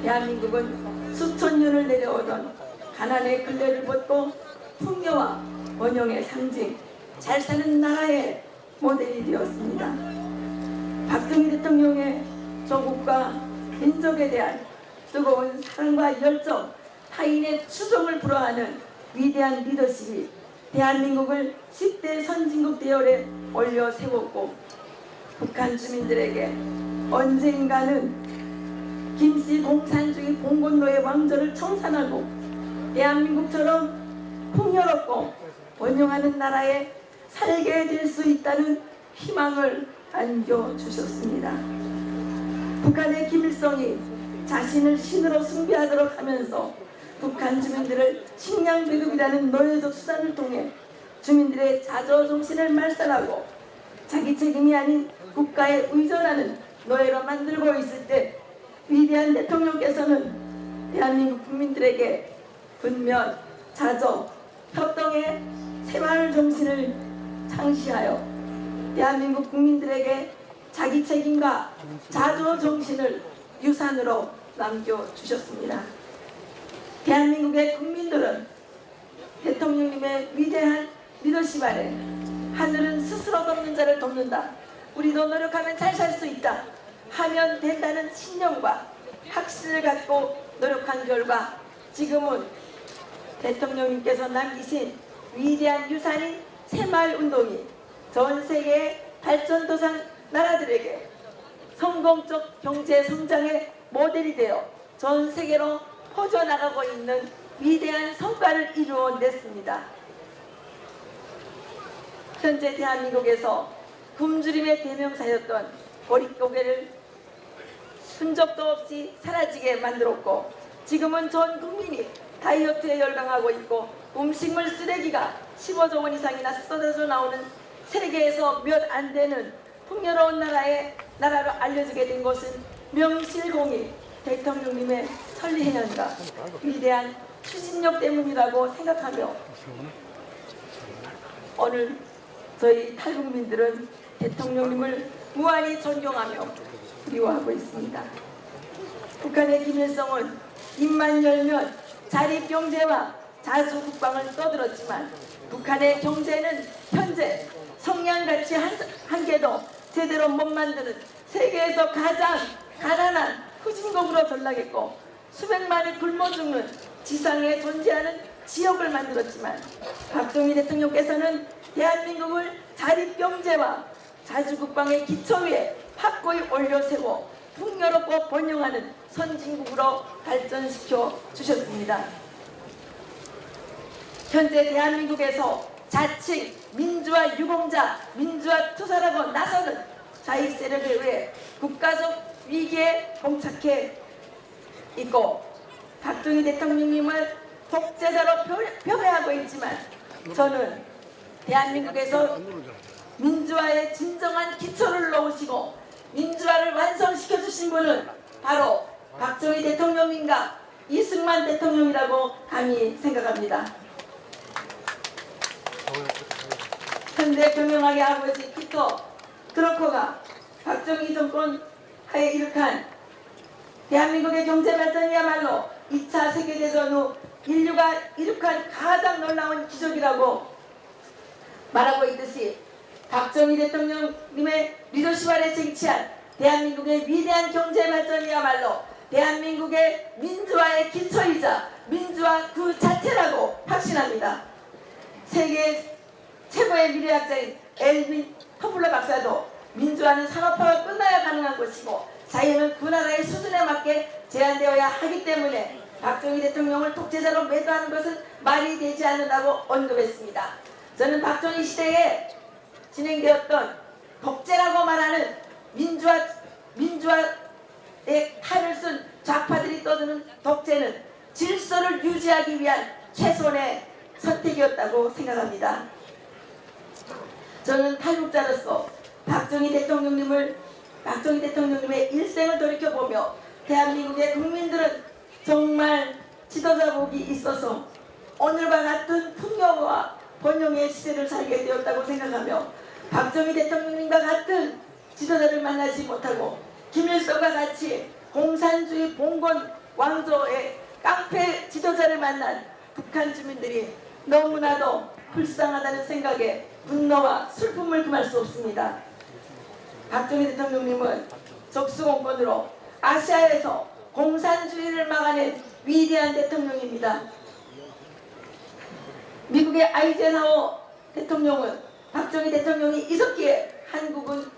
G: 대한민국은 수천 년을 내려오던 가난의 근래를 벗고 풍요와 번영의 상징, 잘 사는 나라의 모델이 되었습니다. 박정희 대통령의 조국과 민족에 대한 뜨거운 사랑과 열정, 타인의 추종을 불허하는 위대한 리더십이 대한민국을 10대 선진국 대열에 올려 세웠고 북한 주민들에게 언젠가는 김씨 공산주의 봉건노의 왕조를 청산하고 대한민국처럼 풍요롭고 번영하는 나라에 살게 될 수 있다는 희망을 안겨주셨습니다. 북한의 김일성이 자신을 신으로 숭배하도록 하면서 북한 주민들을 식량 배급이라는 노예적 수단을 통해 주민들의 자조정신을 말살하고 자기 책임이 아닌 국가에 의존하는 노예로 만들고 있을 때 위대한 대통령께서는 대한민국 국민들에게 분면, 자조, 협동의 새마을 정신을 창시하여 대한민국 국민들에게 자기 책임과 자조 정신을 유산으로 남겨주셨습니다. 대한민국의 국민들은 대통령님의 위대한 리더십 아래 하늘은 스스로 돕는 자를 돕는다. 우리도 노력하면 잘 살 수 있다. 하면 된다는 신념과 확신을 갖고 노력한 결과 지금은 대통령님께서 남기신 위대한 유산인 새마을운동이 전 세계의 발전도상 나라들에게 성공적 경제 성장의 모델이 되어 전 세계로 퍼져나가고 있는 위대한 성과를 이루어냈습니다. 현재 대한민국에서 굶주림의 대명사였던 보릿고개를 흔적도 없이 사라지게 만들었고 지금은 전 국민이 다이어트에 열광하고 있고 음식물 쓰레기가 15조 원 이상이나 쏟아져 나오는 세계에서 몇 안 되는 풍요로운 나라로 알려지게 된 것은 명실공히 대통령님의 천리행연과 위대한 추진력 때문이라고 생각하며 오늘 저희 탈북민들은 대통령님을 무한히 존경하며 그리워하고 있습니다. 북한의 김일성은 입만 열면 자립경제와 자주국방을 떠들었지만 북한의 경제는 현재 성냥같이 한 개도 제대로 못 만드는 세계에서 가장 가난한 후진국으로 전락했고 수백만이 굶어 죽는 지상에 존재하는 지역을 만들었지만 박정희 대통령께서는 대한민국을 자립경제와 자주국방의 기초 위에 확고히 올려세워 풍요롭고 번영하는 선진국으로 발전시켜 주셨습니다. 현재 대한민국에서 자칭 민주화 유공자, 민주화 투사라고 나서는 좌익 세력에 의해 국가적 위기에 봉착해 있고 박정희 대통령님을 독재자로 폄훼하고 있지만 저는 대한민국에서 민주화의 진정한 기초를 놓으시고 민주화를 완성시켜 주신 분은 바로 박정희 대통령님과 이승만 대통령이라고 감히 생각합니다. 현대 경영학의 아버지 피터 드러커가 박정희 정권 하에 일으킨 대한민국의 경제 발전이야말로 2차 세계대전 후 인류가 이룩한 가장 놀라운 기적이라고 말하고 있듯이 박정희 대통령님의 리더십 아래 쟁취한 대한민국의 위대한 경제 발전이야말로 대한민국의 민주화의 기초이자 민주화 그 자체라고 확신합니다. 세계 최고의 미래학자인 엘빈 토플러 박사도 민주화는 산업화가 끝나야 가능한 것이고 자유는 그 나라의 수준에 맞게 제한되어야 하기 때문에 박정희 대통령을 독재자로 매도하는 것은 말이 되지 않는다고 언급했습니다. 저는 박정희 시대에 진행되었던 독재라고 말하는 민주화의 칼을 쓴 좌파들이 떠드는 독재는 질서를 유지하기 위한 최선의 선택이었다고 생각합니다. 저는 탈북자로서 박정희 대통령님의 일생을 돌이켜보며 대한민국의 국민들은 정말 지도자복이 있어서 오늘과 같은 풍요와 번영의 시대를 살게 되었다고 생각하며 박정희 대통령님과 같은 지도자를 만나지 못하고 김일성과 같이 공산주의 봉건 왕조의 깡패 지도자를 만난 북한 주민들이 너무나도 불쌍하다는 생각에 분노와 슬픔을 금할 수 없습니다. 박정희 대통령님은 적수공권으로 아시아에서 공산주의를 막아낸 위대한 대통령입니다. 미국의 아이젠하워 대통령은 박정희 대통령이 있었기에 한국은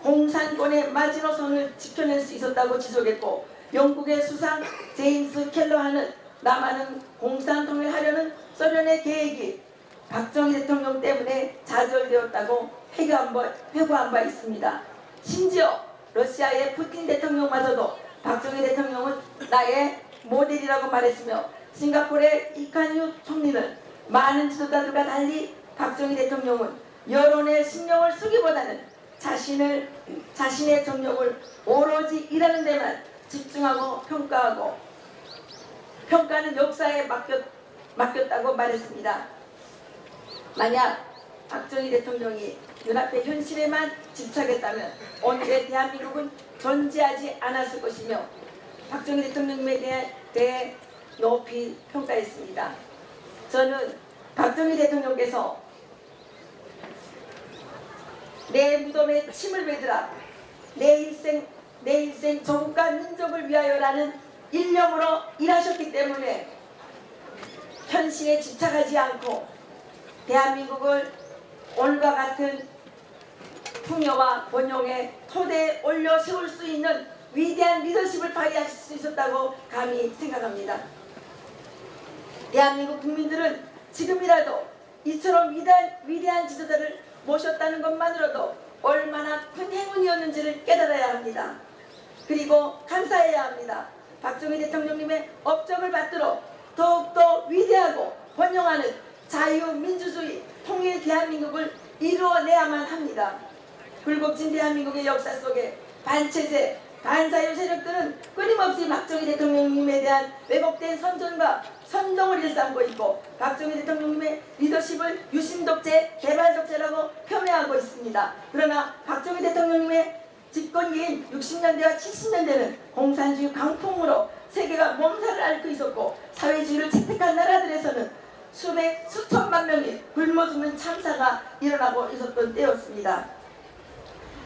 G: 공산권의 마지노선을 지켜낼 수 있었다고 지적했고 영국의 수상 제임스 켈러하는 남한은 공산통일하려는 소련의 계획이 박정희 대통령 때문에 좌절되었다고 회고한 바 있습니다. 심지어 러시아의 푸틴 대통령마저도 박정희 대통령은 나의 모델이라고 말했으며 싱가포르의 이칸유 총리는 많은 지도자들과 달리 박정희 대통령은 여론의 신경을 쓰기보다는 자신의 정력을 오로지 일하는 데만 집중하고 평가는 역사에 맡겼다고 말했습니다. 만약 박정희 대통령이 눈앞의 현실에만 집착했다면 오늘의 대한민국은 존재하지 않았을 것이며 박정희 대통령에 대해 높이 평가했습니다. 저는 박정희 대통령께서 내 무덤에 침을 베드라 내 일생 조국과 민족을 위하여라는 일념으로 일하셨기 때문에 현실에 집착하지 않고 대한민국을 오늘과 같은 풍요와 번영의 토대에 올려 세울 수 있는 위대한 리더십을 발휘하실 수 있었다고 감히 생각합니다. 대한민국 국민들은 지금이라도 이처럼 위대한 지도자를 모셨다는 것만으로도 얼마나 큰 행운이었는지를 깨달아야 합니다. 그리고 감사해야 합니다. 박정희 대통령님의 업적을 받들어 더욱더 위대하고 번영하는 자유민주주의 통일 대한민국을 이루어내야만 합니다. 굴곡진 대한민국의 역사 속에 반체제, 반자유 세력들은 끊임없이 박정희 대통령님에 대한 왜곡된 선전과 선동을 일삼고 있고 박정희 대통령님의 리더십을 유신독재, 개발독재라고 폄훼하고 있습니다. 그러나 박정희 대통령님의 집권기인 60년대와 70년대는 공산주의 강풍으로 세계가 몸살을 앓고 있었고 사회주의를 채택한 나라들에서는 수천만 명이 굶어 죽는 참사가 일어나고 있었던 때였습니다.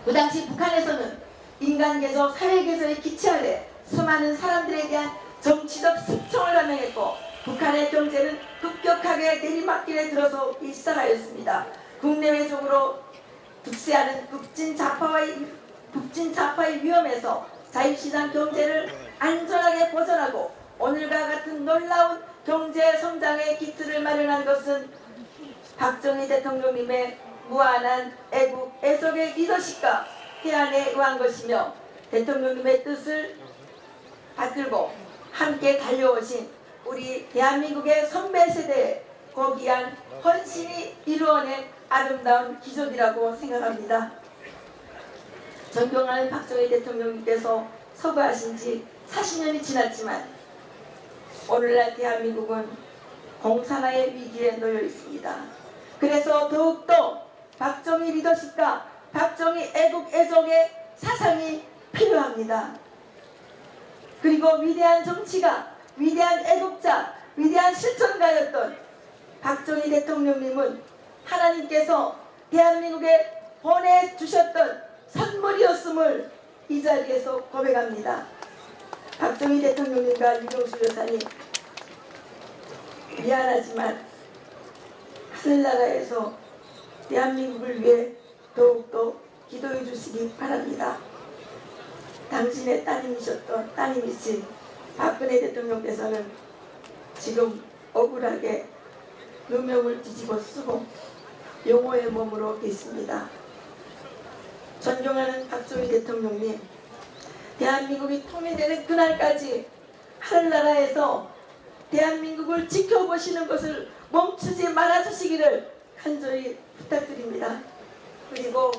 G: 그 당시 북한에서는 인간계조, 사회계조의 기치 아래 수많은 사람들에 대한 정치적 습청을 감행했고 북한의 경제는 급격하게 내리막길에 들어서기 시작하였습니다. 국내외적으로 득세하는 북진 좌파의 위험에서 자유시장 경제를 안전하게 보존하고 오늘과 같은 놀라운 경제 성장의 기틀을 마련한 것은 박정희 대통령님의 무한한 애국, 애속의 리더십과 해안에 의한 것이며 대통령님의 뜻을 받들고 함께 달려오신 우리 대한민국의 선배 세대의 고귀한 헌신이 이루어낸 아름다운 기적이라고 생각합니다. 존경하는 박정희 대통령님께서 서거하신 지 40년이 지났지만 오늘날 대한민국은 공산화의 위기에 놓여 있습니다. 그래서 더욱더 박정희 리더십과 박정희 애국 애족의 사상이 필요합니다. 그리고 위대한 정치가, 위대한 애국자, 위대한 실천가였던 박정희 대통령님은 하나님께서 대한민국에 보내주셨던 선물이었음을 이 자리에서 고백합니다. 박정희 대통령님과 유경수 여사님, 미안하지만 하늘나라에서 대한민국을 위해 더욱더 기도해 주시기 바랍니다. 당신의 따님이신 박근혜 대통령께서는 지금 억울하게 누명을 뒤집어 쓰고 용호에 머물러 계십니다. 존경하는 박정희 대통령님, 대한민국이 통일되는 그날까지 하늘나라에서 대한민국을 지켜보시는 것을 멈추지 말아주시기를 간절히 부탁드립니다. 그리고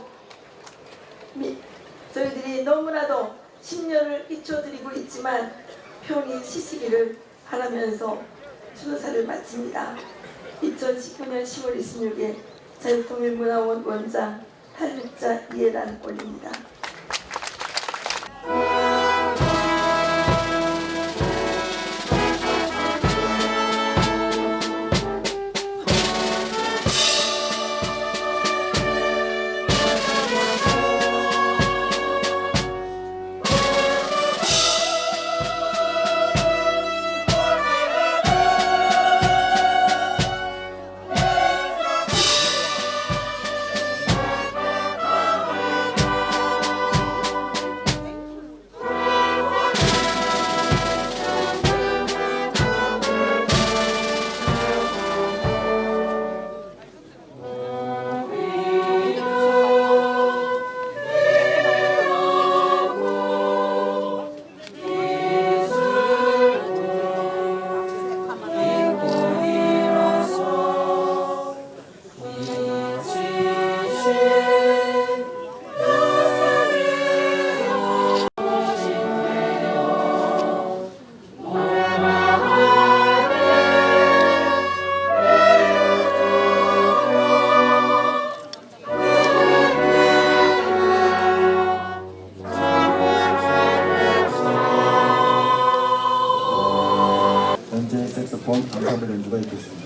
G: 저희들이 너무나도 심려를 끼쳐드리고 있지만 편히 쉬시기를 바라면서 추도사를 마칩니다. 2019년 10월 26일 자유통일문화원 원장 탈북자 이해란 올립니다.
B: 현재 색소폰 감사들 연주가 있겠습니다.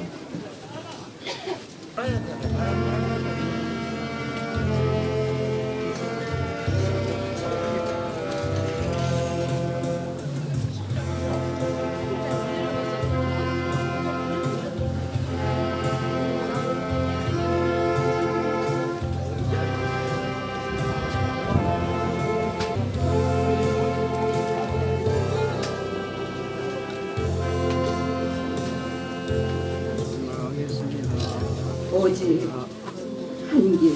E: 오직 한 길,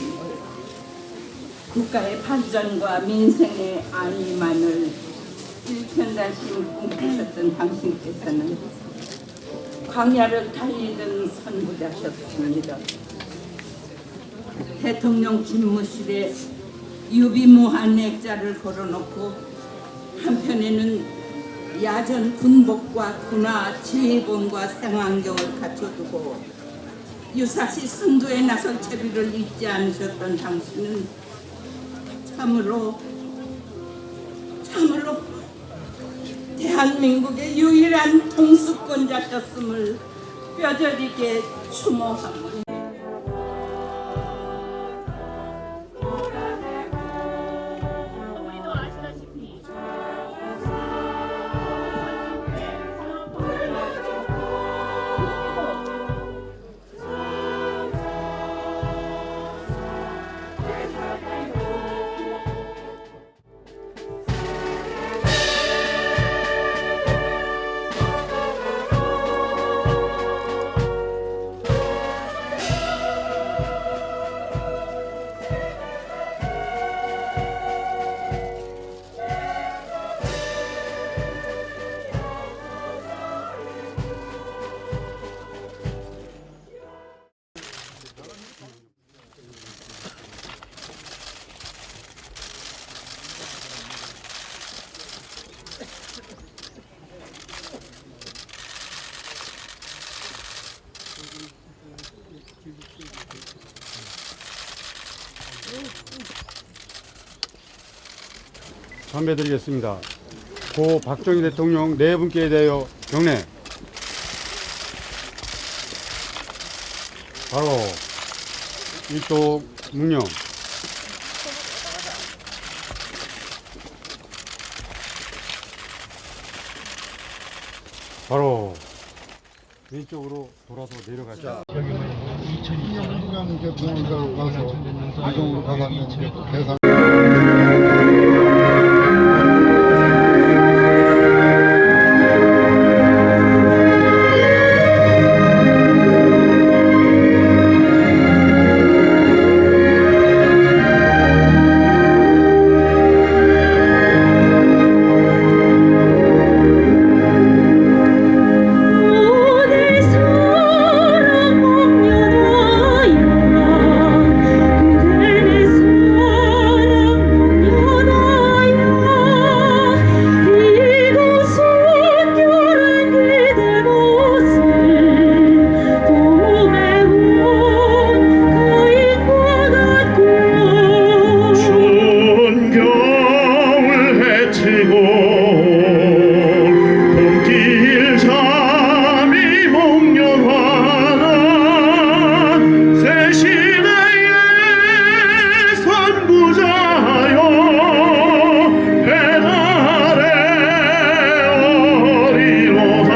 E: 국가의 발전과 민생의 안위만을 일편단심 꿈꾸셨던 당신께서는 광야를 달리던 선구자셨습니다. 대통령 집무실에 유비무한 액자를 걸어놓고 한편에는 야전 군복과 군화 지휘본과 생안경을 갖춰두고 유사시 승도에 나설 채비를 잊지 않으셨던 당신은 참으로 대한민국의 유일한 통수권자셨음을 뼈저리게 추모합니다. 우리도 아시다시피
H: 참배드리겠습니다. 고 박정희 대통령 네 분께 대하여 경례. 바로 일도 묵념. 바로 왼쪽으로 돌아서 내려가자.
I: 신경 이제 공원으로 가서 이동으로 가가면 이제 계산.
J: 오늘 사랑 목련하야 그대 내 사랑 목련하야 이곳 순결한 그대 모습 봄에 온 가인과 같고
A: 추운 겨울 헤치고 봄길 잠이 목련하나 새 시대의 선구자여 배달의 어리로다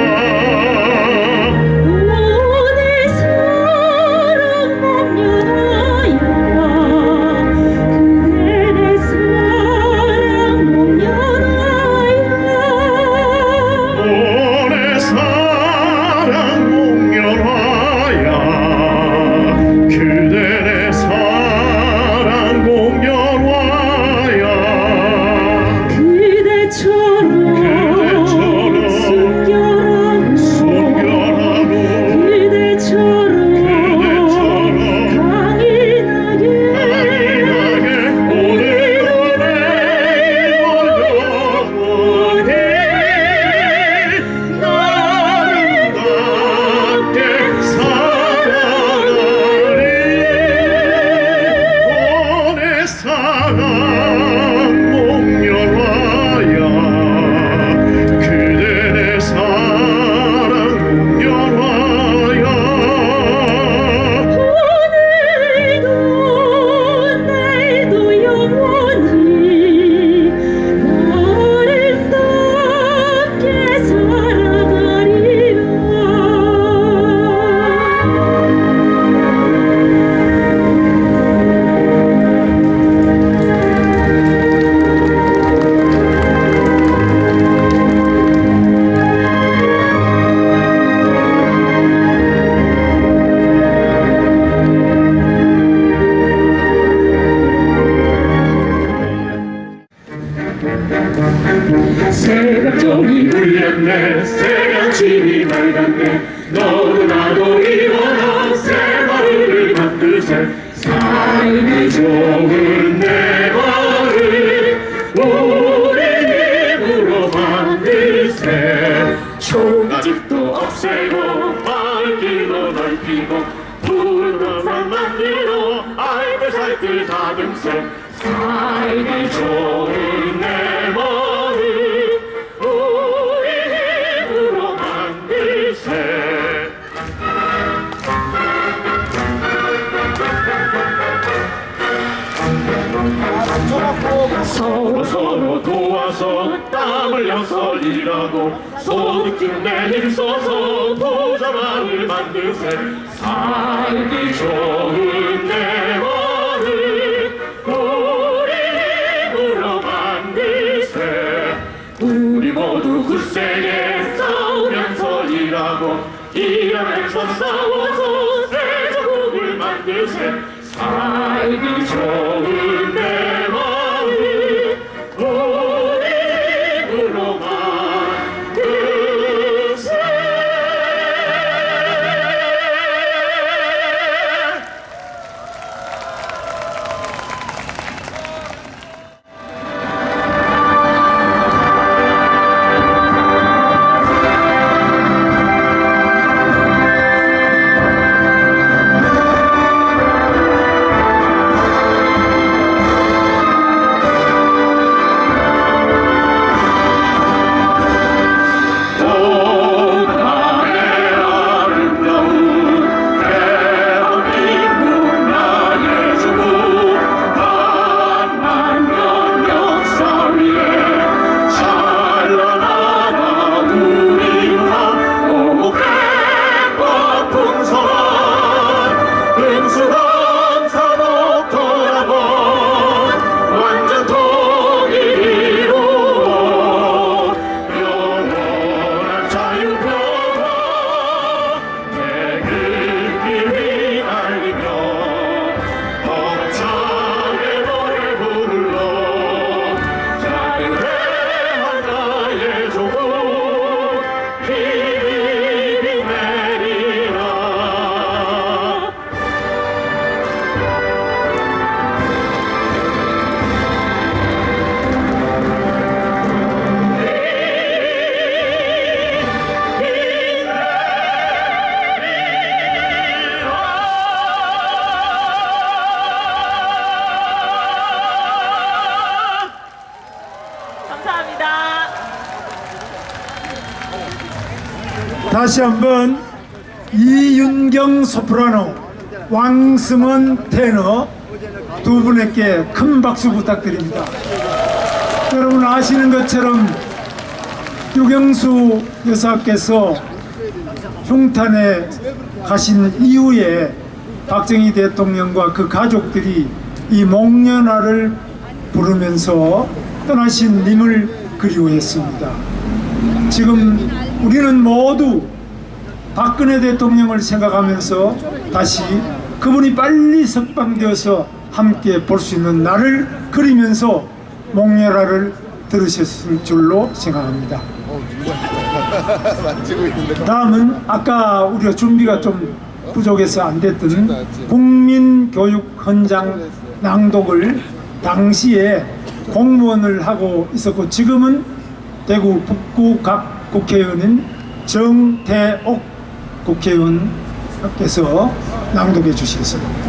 J: 오늘 사랑 목련하야 그대 내 사랑 목련하야
A: 오래 사랑 목련하야 그대 내 사랑 목련하야
J: 그대처럼
A: 순결하고
J: 그대처럼 강인하게
A: 오늘도 내일도 영원히 아름답게 살아가리 오늘 사랑 목련하야 그대 내 사랑 목련하야
J: 오늘도 내일도 영원히 아름답게 살아가리라
A: 새벽종이 울렸네 새벽침이 밝았네 너도 나도 일어나 새마을을 만드세 삶이 좋은 내 마을 우리 힘으로 만들세 초가집도 없애고 발길도 넓히고 푸른 화산 만들어 아이들 살길 다듬세 삶이 좋은 내 마을 우리 힘으로 만들세 서로 도와서 땀 흘려서 일하고 소득증 내힘 써서 부자마을 만드세 살기 좋은 내 마을 우리 힘으로 만들세 우리 모두 굳세게 싸우면서 일하고 일하면서 싸워서 새조국을 만들세 살기 좋은 내 마을 우리 힘으로 만들세
D: 다시 한번 이윤경 소프라노, 왕승원 테너 두 분에게 큰 박수 부탁드립니다. 여러분 아시는 것처럼 유경수 여사께서 흉탄에 가신 이후에 박정희 대통령과 그 가족들이 이 목련화를 부르면서 떠나신 님을 그리워했습니다. 지금 우리는 모두 박근혜 대통령을 생각하면서 다시 그분이 빨리 석방되어서 함께 볼 수 있는 날을 그리면서 목련화를 들으셨을 줄로 생각합니다. 다음은 아까 우리가 준비가 좀 부족해서 안 됐던 국민교육 헌장 낭독을 당시에 공무원을 하고 있었고 지금은 대구 북구 각 국회의원인 정태옥 국회의원께서 낭독해 주시겠습니다.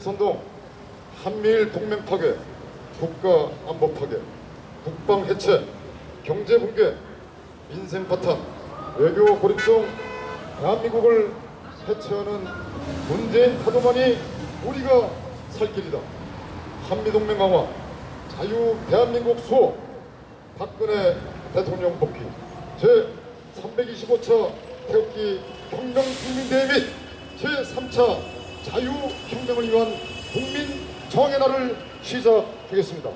I: 선동, 한미일 동맹 파괴, 국가 안보 파괴, 국방 해체, 경제 붕괴, 민생 파탄, 외교 고립 등 대한민국을 해체하는 문재인 타도만이 우리가 살 길이다. 한미동맹 강화, 자유 대한민국 수호, 박근혜 대통령 복귀, 제325차 태극기 혁명 국민대회 및 제3차 자유혁명을 위한 국민 정의 날을 시작하겠습니다.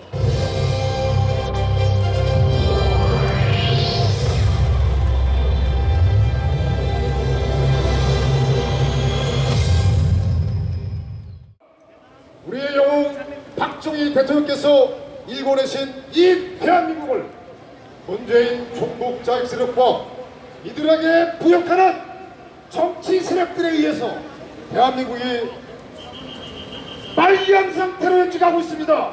I: 우리의 영웅 박정희 대통령께서 일궈내신 이 대한민국을 문재인 종북 자익 세력과 이들에게 부역하는 정치 세력들에 의해서 대한민국이 말기암 상태로 연직하고 있습니다.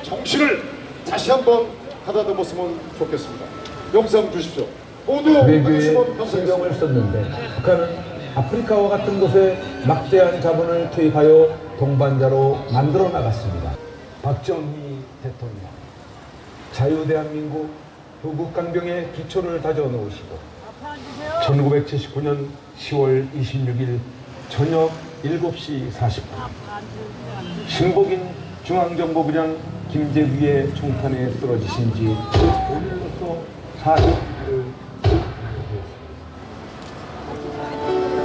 I: 정신을 다시 한번 가다듬었으면 좋겠습니다. 영상 주십시오. 모두
K: 외교에 신경을 썼는데 북한은 아프리카와 같은 곳에 막대한 자본을 투입하여 동반자로 만들어 나갔습니다. 박정희 대통령, 자유대한민국 조국강병의 기초를 다져 놓으시고 1979년 10월 26일 저녁 7시 40분 신복인 중앙정보부장 김재규의 총탄에 쓰러지신 지 오늘로써 40일을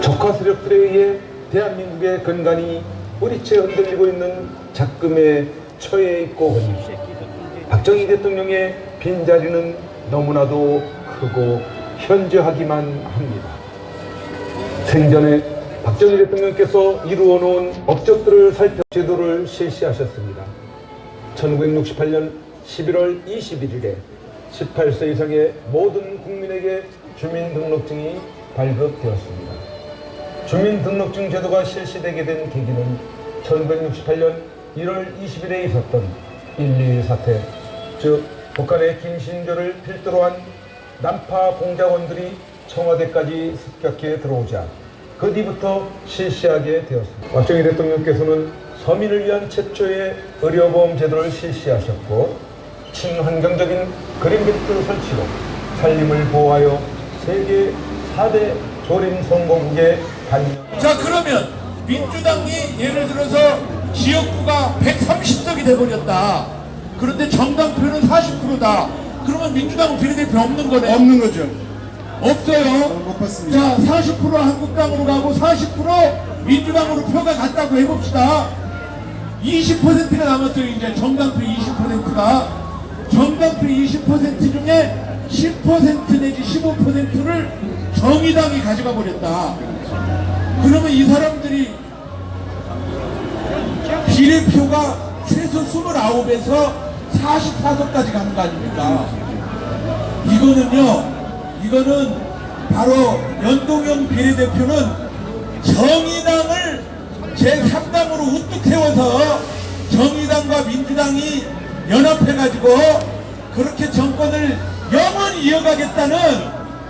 K: 적화 세력들에 의해 대한민국의 근간이 뿌리채 흔들리고 있는 작금에 처해 있고 하니 박정희 대통령의 빈자리는 너무나도 크고 현저하기만 합니다. 생전에 박정희 대통령께서 이루어놓은 업적들을 살펴 제도를 실시하셨습니다. 1968년 11월 21일에 18세 이상의 모든 국민에게 주민등록증이 발급되었습니다. 주민등록증 제도가 실시되게 된 계기는 1968년 1월 20일에 있었던 1.2 사태, 즉 북한의 김신조를 필두로 한 난파 공작원들이 청와대까지 습격해 들어오자 그 뒤부터 실시하게 되었습니다. 박정희 대통령께서는 서민을 위한 최초의 의료보험 제도를 실시하셨고 친환경적인 그린벨트 설치로 산림을 보호하여 세계 4대 조림 선거국에 반영.
C: 자, 그러면 민주당이 예를 들어서 지역구가 130석이 돼버렸다. 그런데 정당표는 40%다. 그러면 민주당은 비례대표 없는 거네요?
I: 없는 거죠.
C: 없어요.
I: 못 봤습니다.
C: 자, 40% 한국당으로 가고 40% 민주당으로 표가 갔다고 해봅시다. 20%가 남았어요. 이제 정당표 20%가. 정당표 20% 중에 10% 내지 15%를 정의당이 가져가 버렸다. 그러면 이 사람들이 비례표가 최소 29에서 44석까지 가는 거 아닙니까? 이거는 바로 연동형 비례대표는 정의당을 제3당으로 우뚝 세워서 정의당과 민주당이 연합해가지고 그렇게 정권을 영원히 이어가겠다는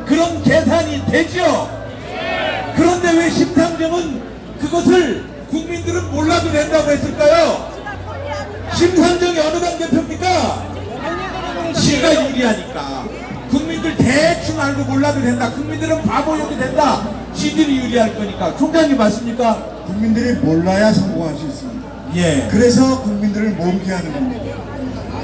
C: 그런 계산이 되죠. 그런데 왜 심상정은 그것을 국민들은 몰라도 된다고 했을까요? 심상정이 어느 당 대표입니까? 지가 유리하니까. 국민들 대충 알고 몰라도 된다. 국민들은 바보여도 된다. 지들이 유리할 거니까. 총장님 맞습니까?
I: 국민들이 몰라야 성공할 수 있습니다.
C: 예.
I: 그래서 국민들을 모으게 하는 겁니다.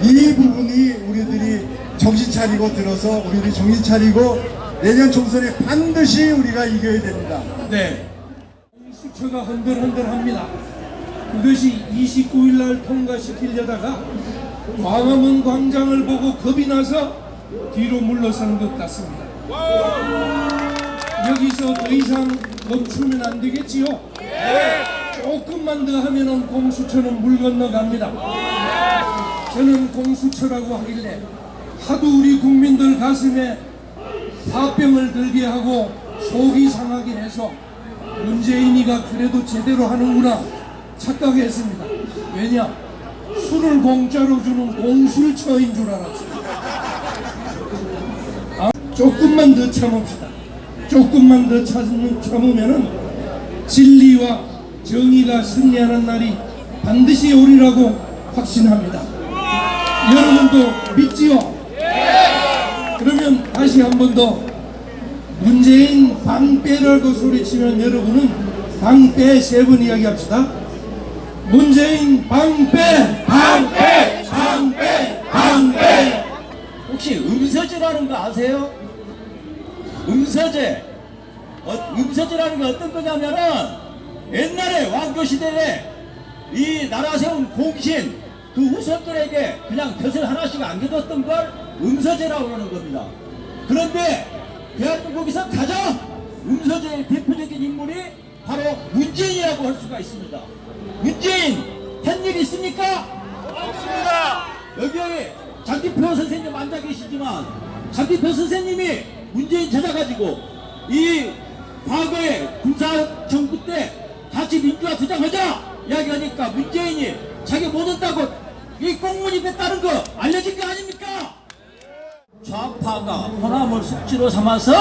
I: 이 부분이 우리들이 정신 차리고 들어서 우리들이 정신 차리고 내년 총선에 반드시 우리가 이겨야 됩니다.
C: 네.
L: 수처가 흔들흔들합니다. 그것이 29일 날 통과시키려다가 광화문 광장을 보고 겁이 나서 뒤로 물러서는 것 같습니다. 여기서 더 이상 멈추면 안 되겠지요? 조금만 더 하면은 공수처는 물 건너갑니다. 저는 공수처라고 하길래 하도 우리 국민들 가슴에 화병을 들게 하고 속이 상하게 해서 문재인이가 그래도 제대로 하는구나 착각했습니다. 왜냐? 술을 공짜로 주는 공술처인 줄 알았습니다. 조금만 더 참읍시다. 조금만 더 참으면은 진리와 정의가 승리하는 날이 반드시 오리라고 확신합니다. 여러분도 믿지요? 그러면 다시 한 번 더 문재인 방빼라고 소리치면 여러분은 방빼 3번 이야기합시다. 문재인 방빼! 방빼! 방빼! 방빼!
M: 혹시 음서제라는 거 아세요? 음서제. 음서제라는 게 어떤 거냐면은 옛날에 왕조 시대에 이 나라 세운 공신 그 후손들에게 그냥 벼슬 하나씩 안겨뒀던 걸 음서제라고 하는 겁니다. 그런데 대한민국에서 가장 음서제의 대표적인 인물이 바로 문재인이라고 할 수가 있습니다. 문재인 한 일 있습니까? 없습니다. 여기 장기표 선생님 앉아 계시지만 장기표 선생님이 문재인 찾아가지고 이 과거에 군사정부 때 같이 민주화 주장하자 이야기하니까 문재인이 자기 못했다고 이 꽁무니 뺐다는 거 알려진 거 아닙니까? 좌파가 호남을 숙지로 삼아서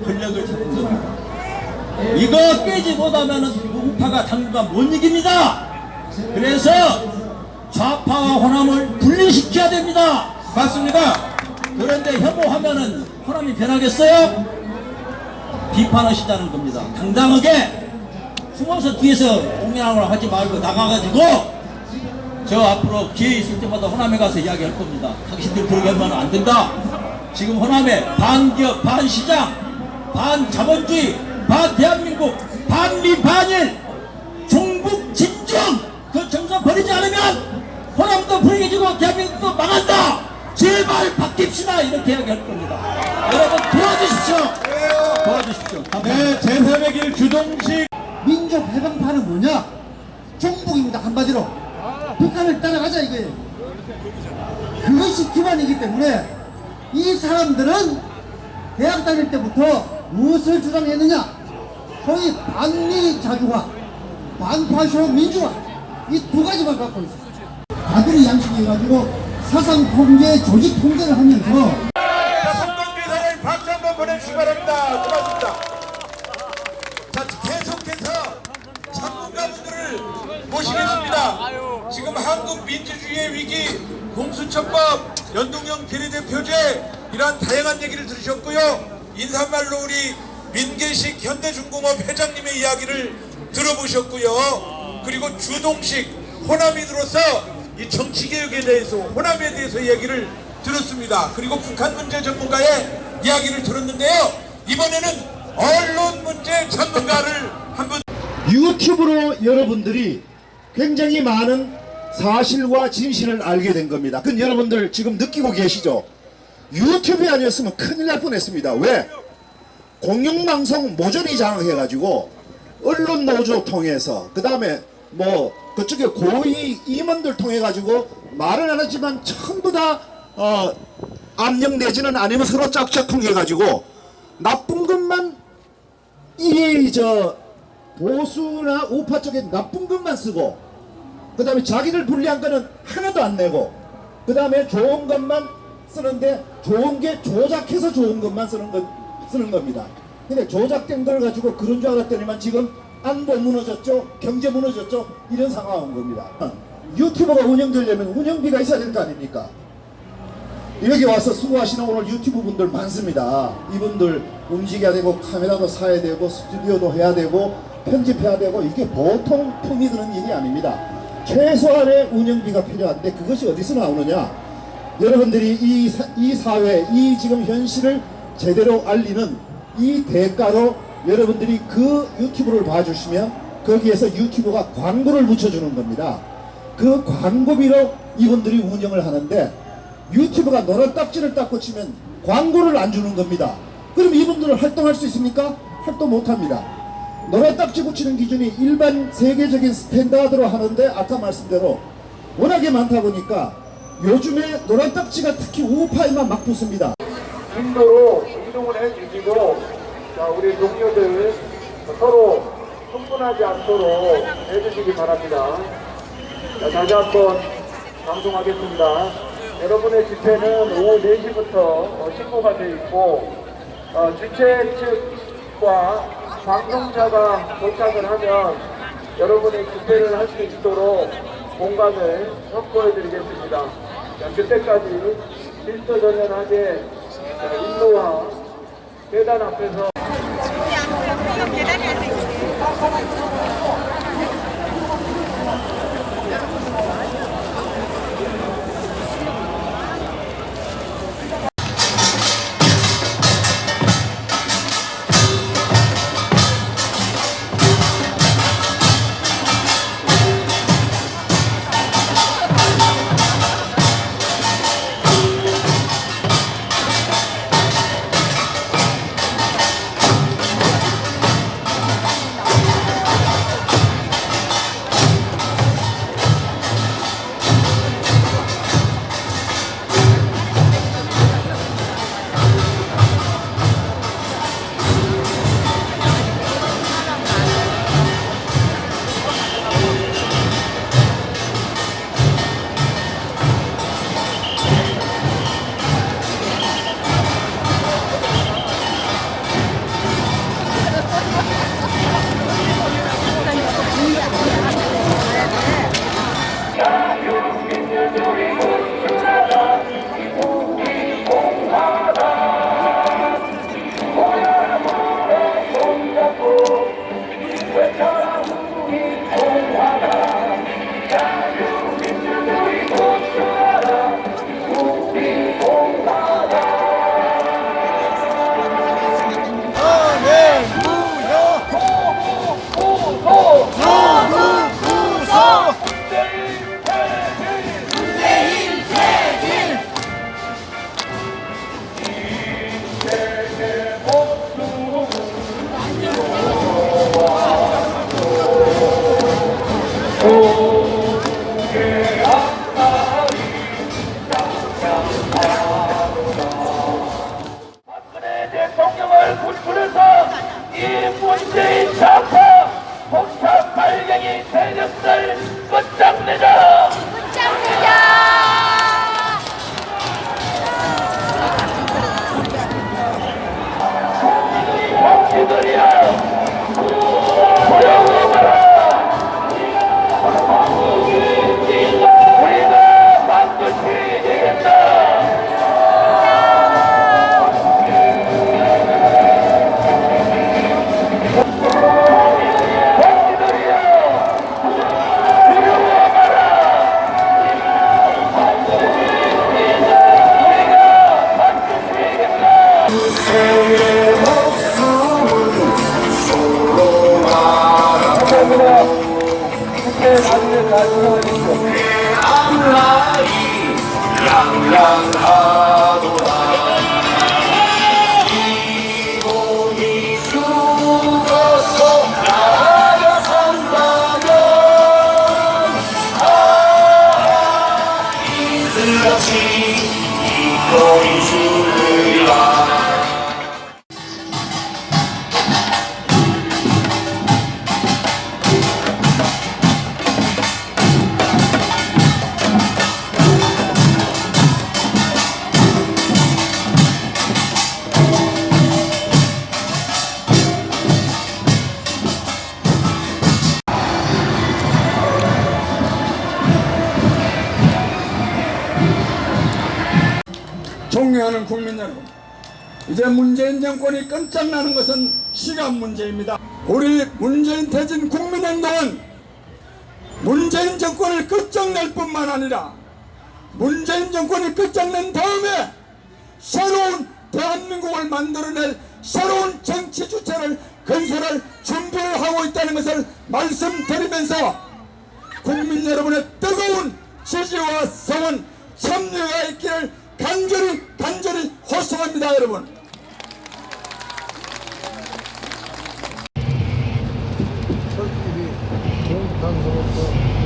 M: 권력을 잡은 겁니다. 이거 깨지 못하면 우파가 당분간 못 이깁니다. 그래서 좌파와 호남을 분리시켜야 됩니다. 맞습니다. 그런데 혐오하면은 호남이 변하겠어요? 비판하시자는 겁니다. 당당하게 숨어서 뒤에서 공연을 하지 말고 나가가지고 저 앞으로 기회 있을 때마다 호남에 가서 이야기할 겁니다. 당신들 그러게 하면 안 된다. 지금 호남에 반기업, 반시장, 반자본주의, 반대한민국, 반미반일, 종북진중 그 정서 버리지 않으면 호남도 불행해지고 대한민국도 망한다. 제발 바뀝시다. 이렇게 이야기할 겁니다. 여러분 도와주십시오. 도와주십시오.
L: 네, 제3의 길 주동식
I: 민족 해방파는 뭐냐? 종북입니다. 한마디로 북한을 따라가자 이거예요. 그것이 기반이기 때문에 이 사람들은 대학 다닐 때부터 무엇을 주장했느냐? 소위 반미자주화, 반파쇼 민주화 이 두 가지만 갖고 있어요. 다들이 양식해가지고 사상 통제, 조직 통제를 하면서
C: 성동교사를 박수 한번 보내주시기 바랍니다. 고맙습니다. 자, 계속해서 전문가분들을 모시겠습니다. 지금 한국 민주주의의 위기, 공수처법, 연동형 비례대표제 이러한 다양한 얘기를 들으셨고요. 인사말로 우리 민계식 현대중공업 회장님의 이야기를 들어보셨고요. 그리고 주동식 호남인으로서 이 정치개혁에 대해서 호남에 대해서 이야기를 들었습니다. 그리고 북한 문제 전문가의 이야기를 들었는데요. 이번에는 언론 문제 전문가를 한번
B: 유튜브로 여러분들이 굉장히 많은 사실과 진실을 알게 된 겁니다. 그건 여러분들 지금 느끼고 계시죠? 유튜브에 아니었으면 큰일 날 뻔했습니다. 왜? 공영방송 모조리 장악해가지고 언론 노조 통해서 그 다음에 뭐 그쪽에 고위 임원들 통해가지고 말은 안 하지만 전부 다 압력 내지는 아니면 서로 짝짝퉁해가지고 나쁜 것만 보수나 우파 쪽에 나쁜 것만 쓰고 그 다음에 자기를 불리한 거는 하나도 안 내고 그 다음에 좋은 것만 쓰는데 좋은 게 조작해서 좋은 것만 쓰는 겁니다. 근데 조작된 걸 가지고 그런 줄 알았더니만 지금 안보 무너졌죠, 경제 무너졌죠, 이런 상황 온 겁니다. 유튜브가 운영되려면 운영비가 있어야 될 거 아닙니까? 여기 와서 수고하시는 오늘 유튜브 분들 많습니다. 이분들 움직여야 되고 카메라도 사야 되고 스튜디오도 해야 되고 편집해야 되고 이게 보통 품이 드는 일이 아닙니다. 최소한의 운영비가 필요한데 그것이 어디서 나오느냐? 여러분들이 이 사회, 이 지금 현실을 제대로 알리는 이 대가로 여러분들이 그 유튜브를 봐주시면 거기에서 유튜브가 광고를 붙여주는 겁니다. 그 광고비로 이분들이 운영을 하는데 유튜브가 노란 딱지를 딱 꽂히면 광고를 안 주는 겁니다. 그럼 이분들은 활동할 수 있습니까? 활동 못합니다. 노란 딱지 붙이는 기준이 일반 세계적인 스탠다드로 하는데 아까 말씀대로 워낙에 많다 보니까 요즘에 노란 딱지가 특히 우파에만 막 붙습니다.
N: 인도로 이동을 해주시고 자, 우리 동료들 서로 흥분하지 않도록 해주시기 바랍니다. 자, 다시 한번 방송하겠습니다. 여러분의 집회는 오후 4시부터 신고가 되어 있고 주최 측과 방송차가 도착을 하면 여러분의 집회를 할 수 있도록 공간을 확보해 드리겠습니다. 자, 그때까지 질서정연하게 인도와 계단 앞에서
A: 박근혜 대통령을 불러서 이 문재인 좌파 폭탄 발갱이 세력들 끝장내자! 정치들이야! 보여줘봐라! 우리가 반드시 이긴다!
I: 존경하는 국민 여러분, 이제 문재인 정권이 끝장나는 것은 시간 문제입니다. 우리 문재인 퇴진 국민행동은 문재인 정권을 끝장낼 뿐만 아니라 문재인 정권이 끝장낸 다음에 새로운 대한민국을 만들어낼 새로운 정치 주체를 건설할 준비를 하고 있다는 것을 말씀드리면서 국민 여러분의 뜨거운 지지와 성원, 참여가 있기를 간절히 호소합니다. 여러분.
O: 저희끼리 공익방송으로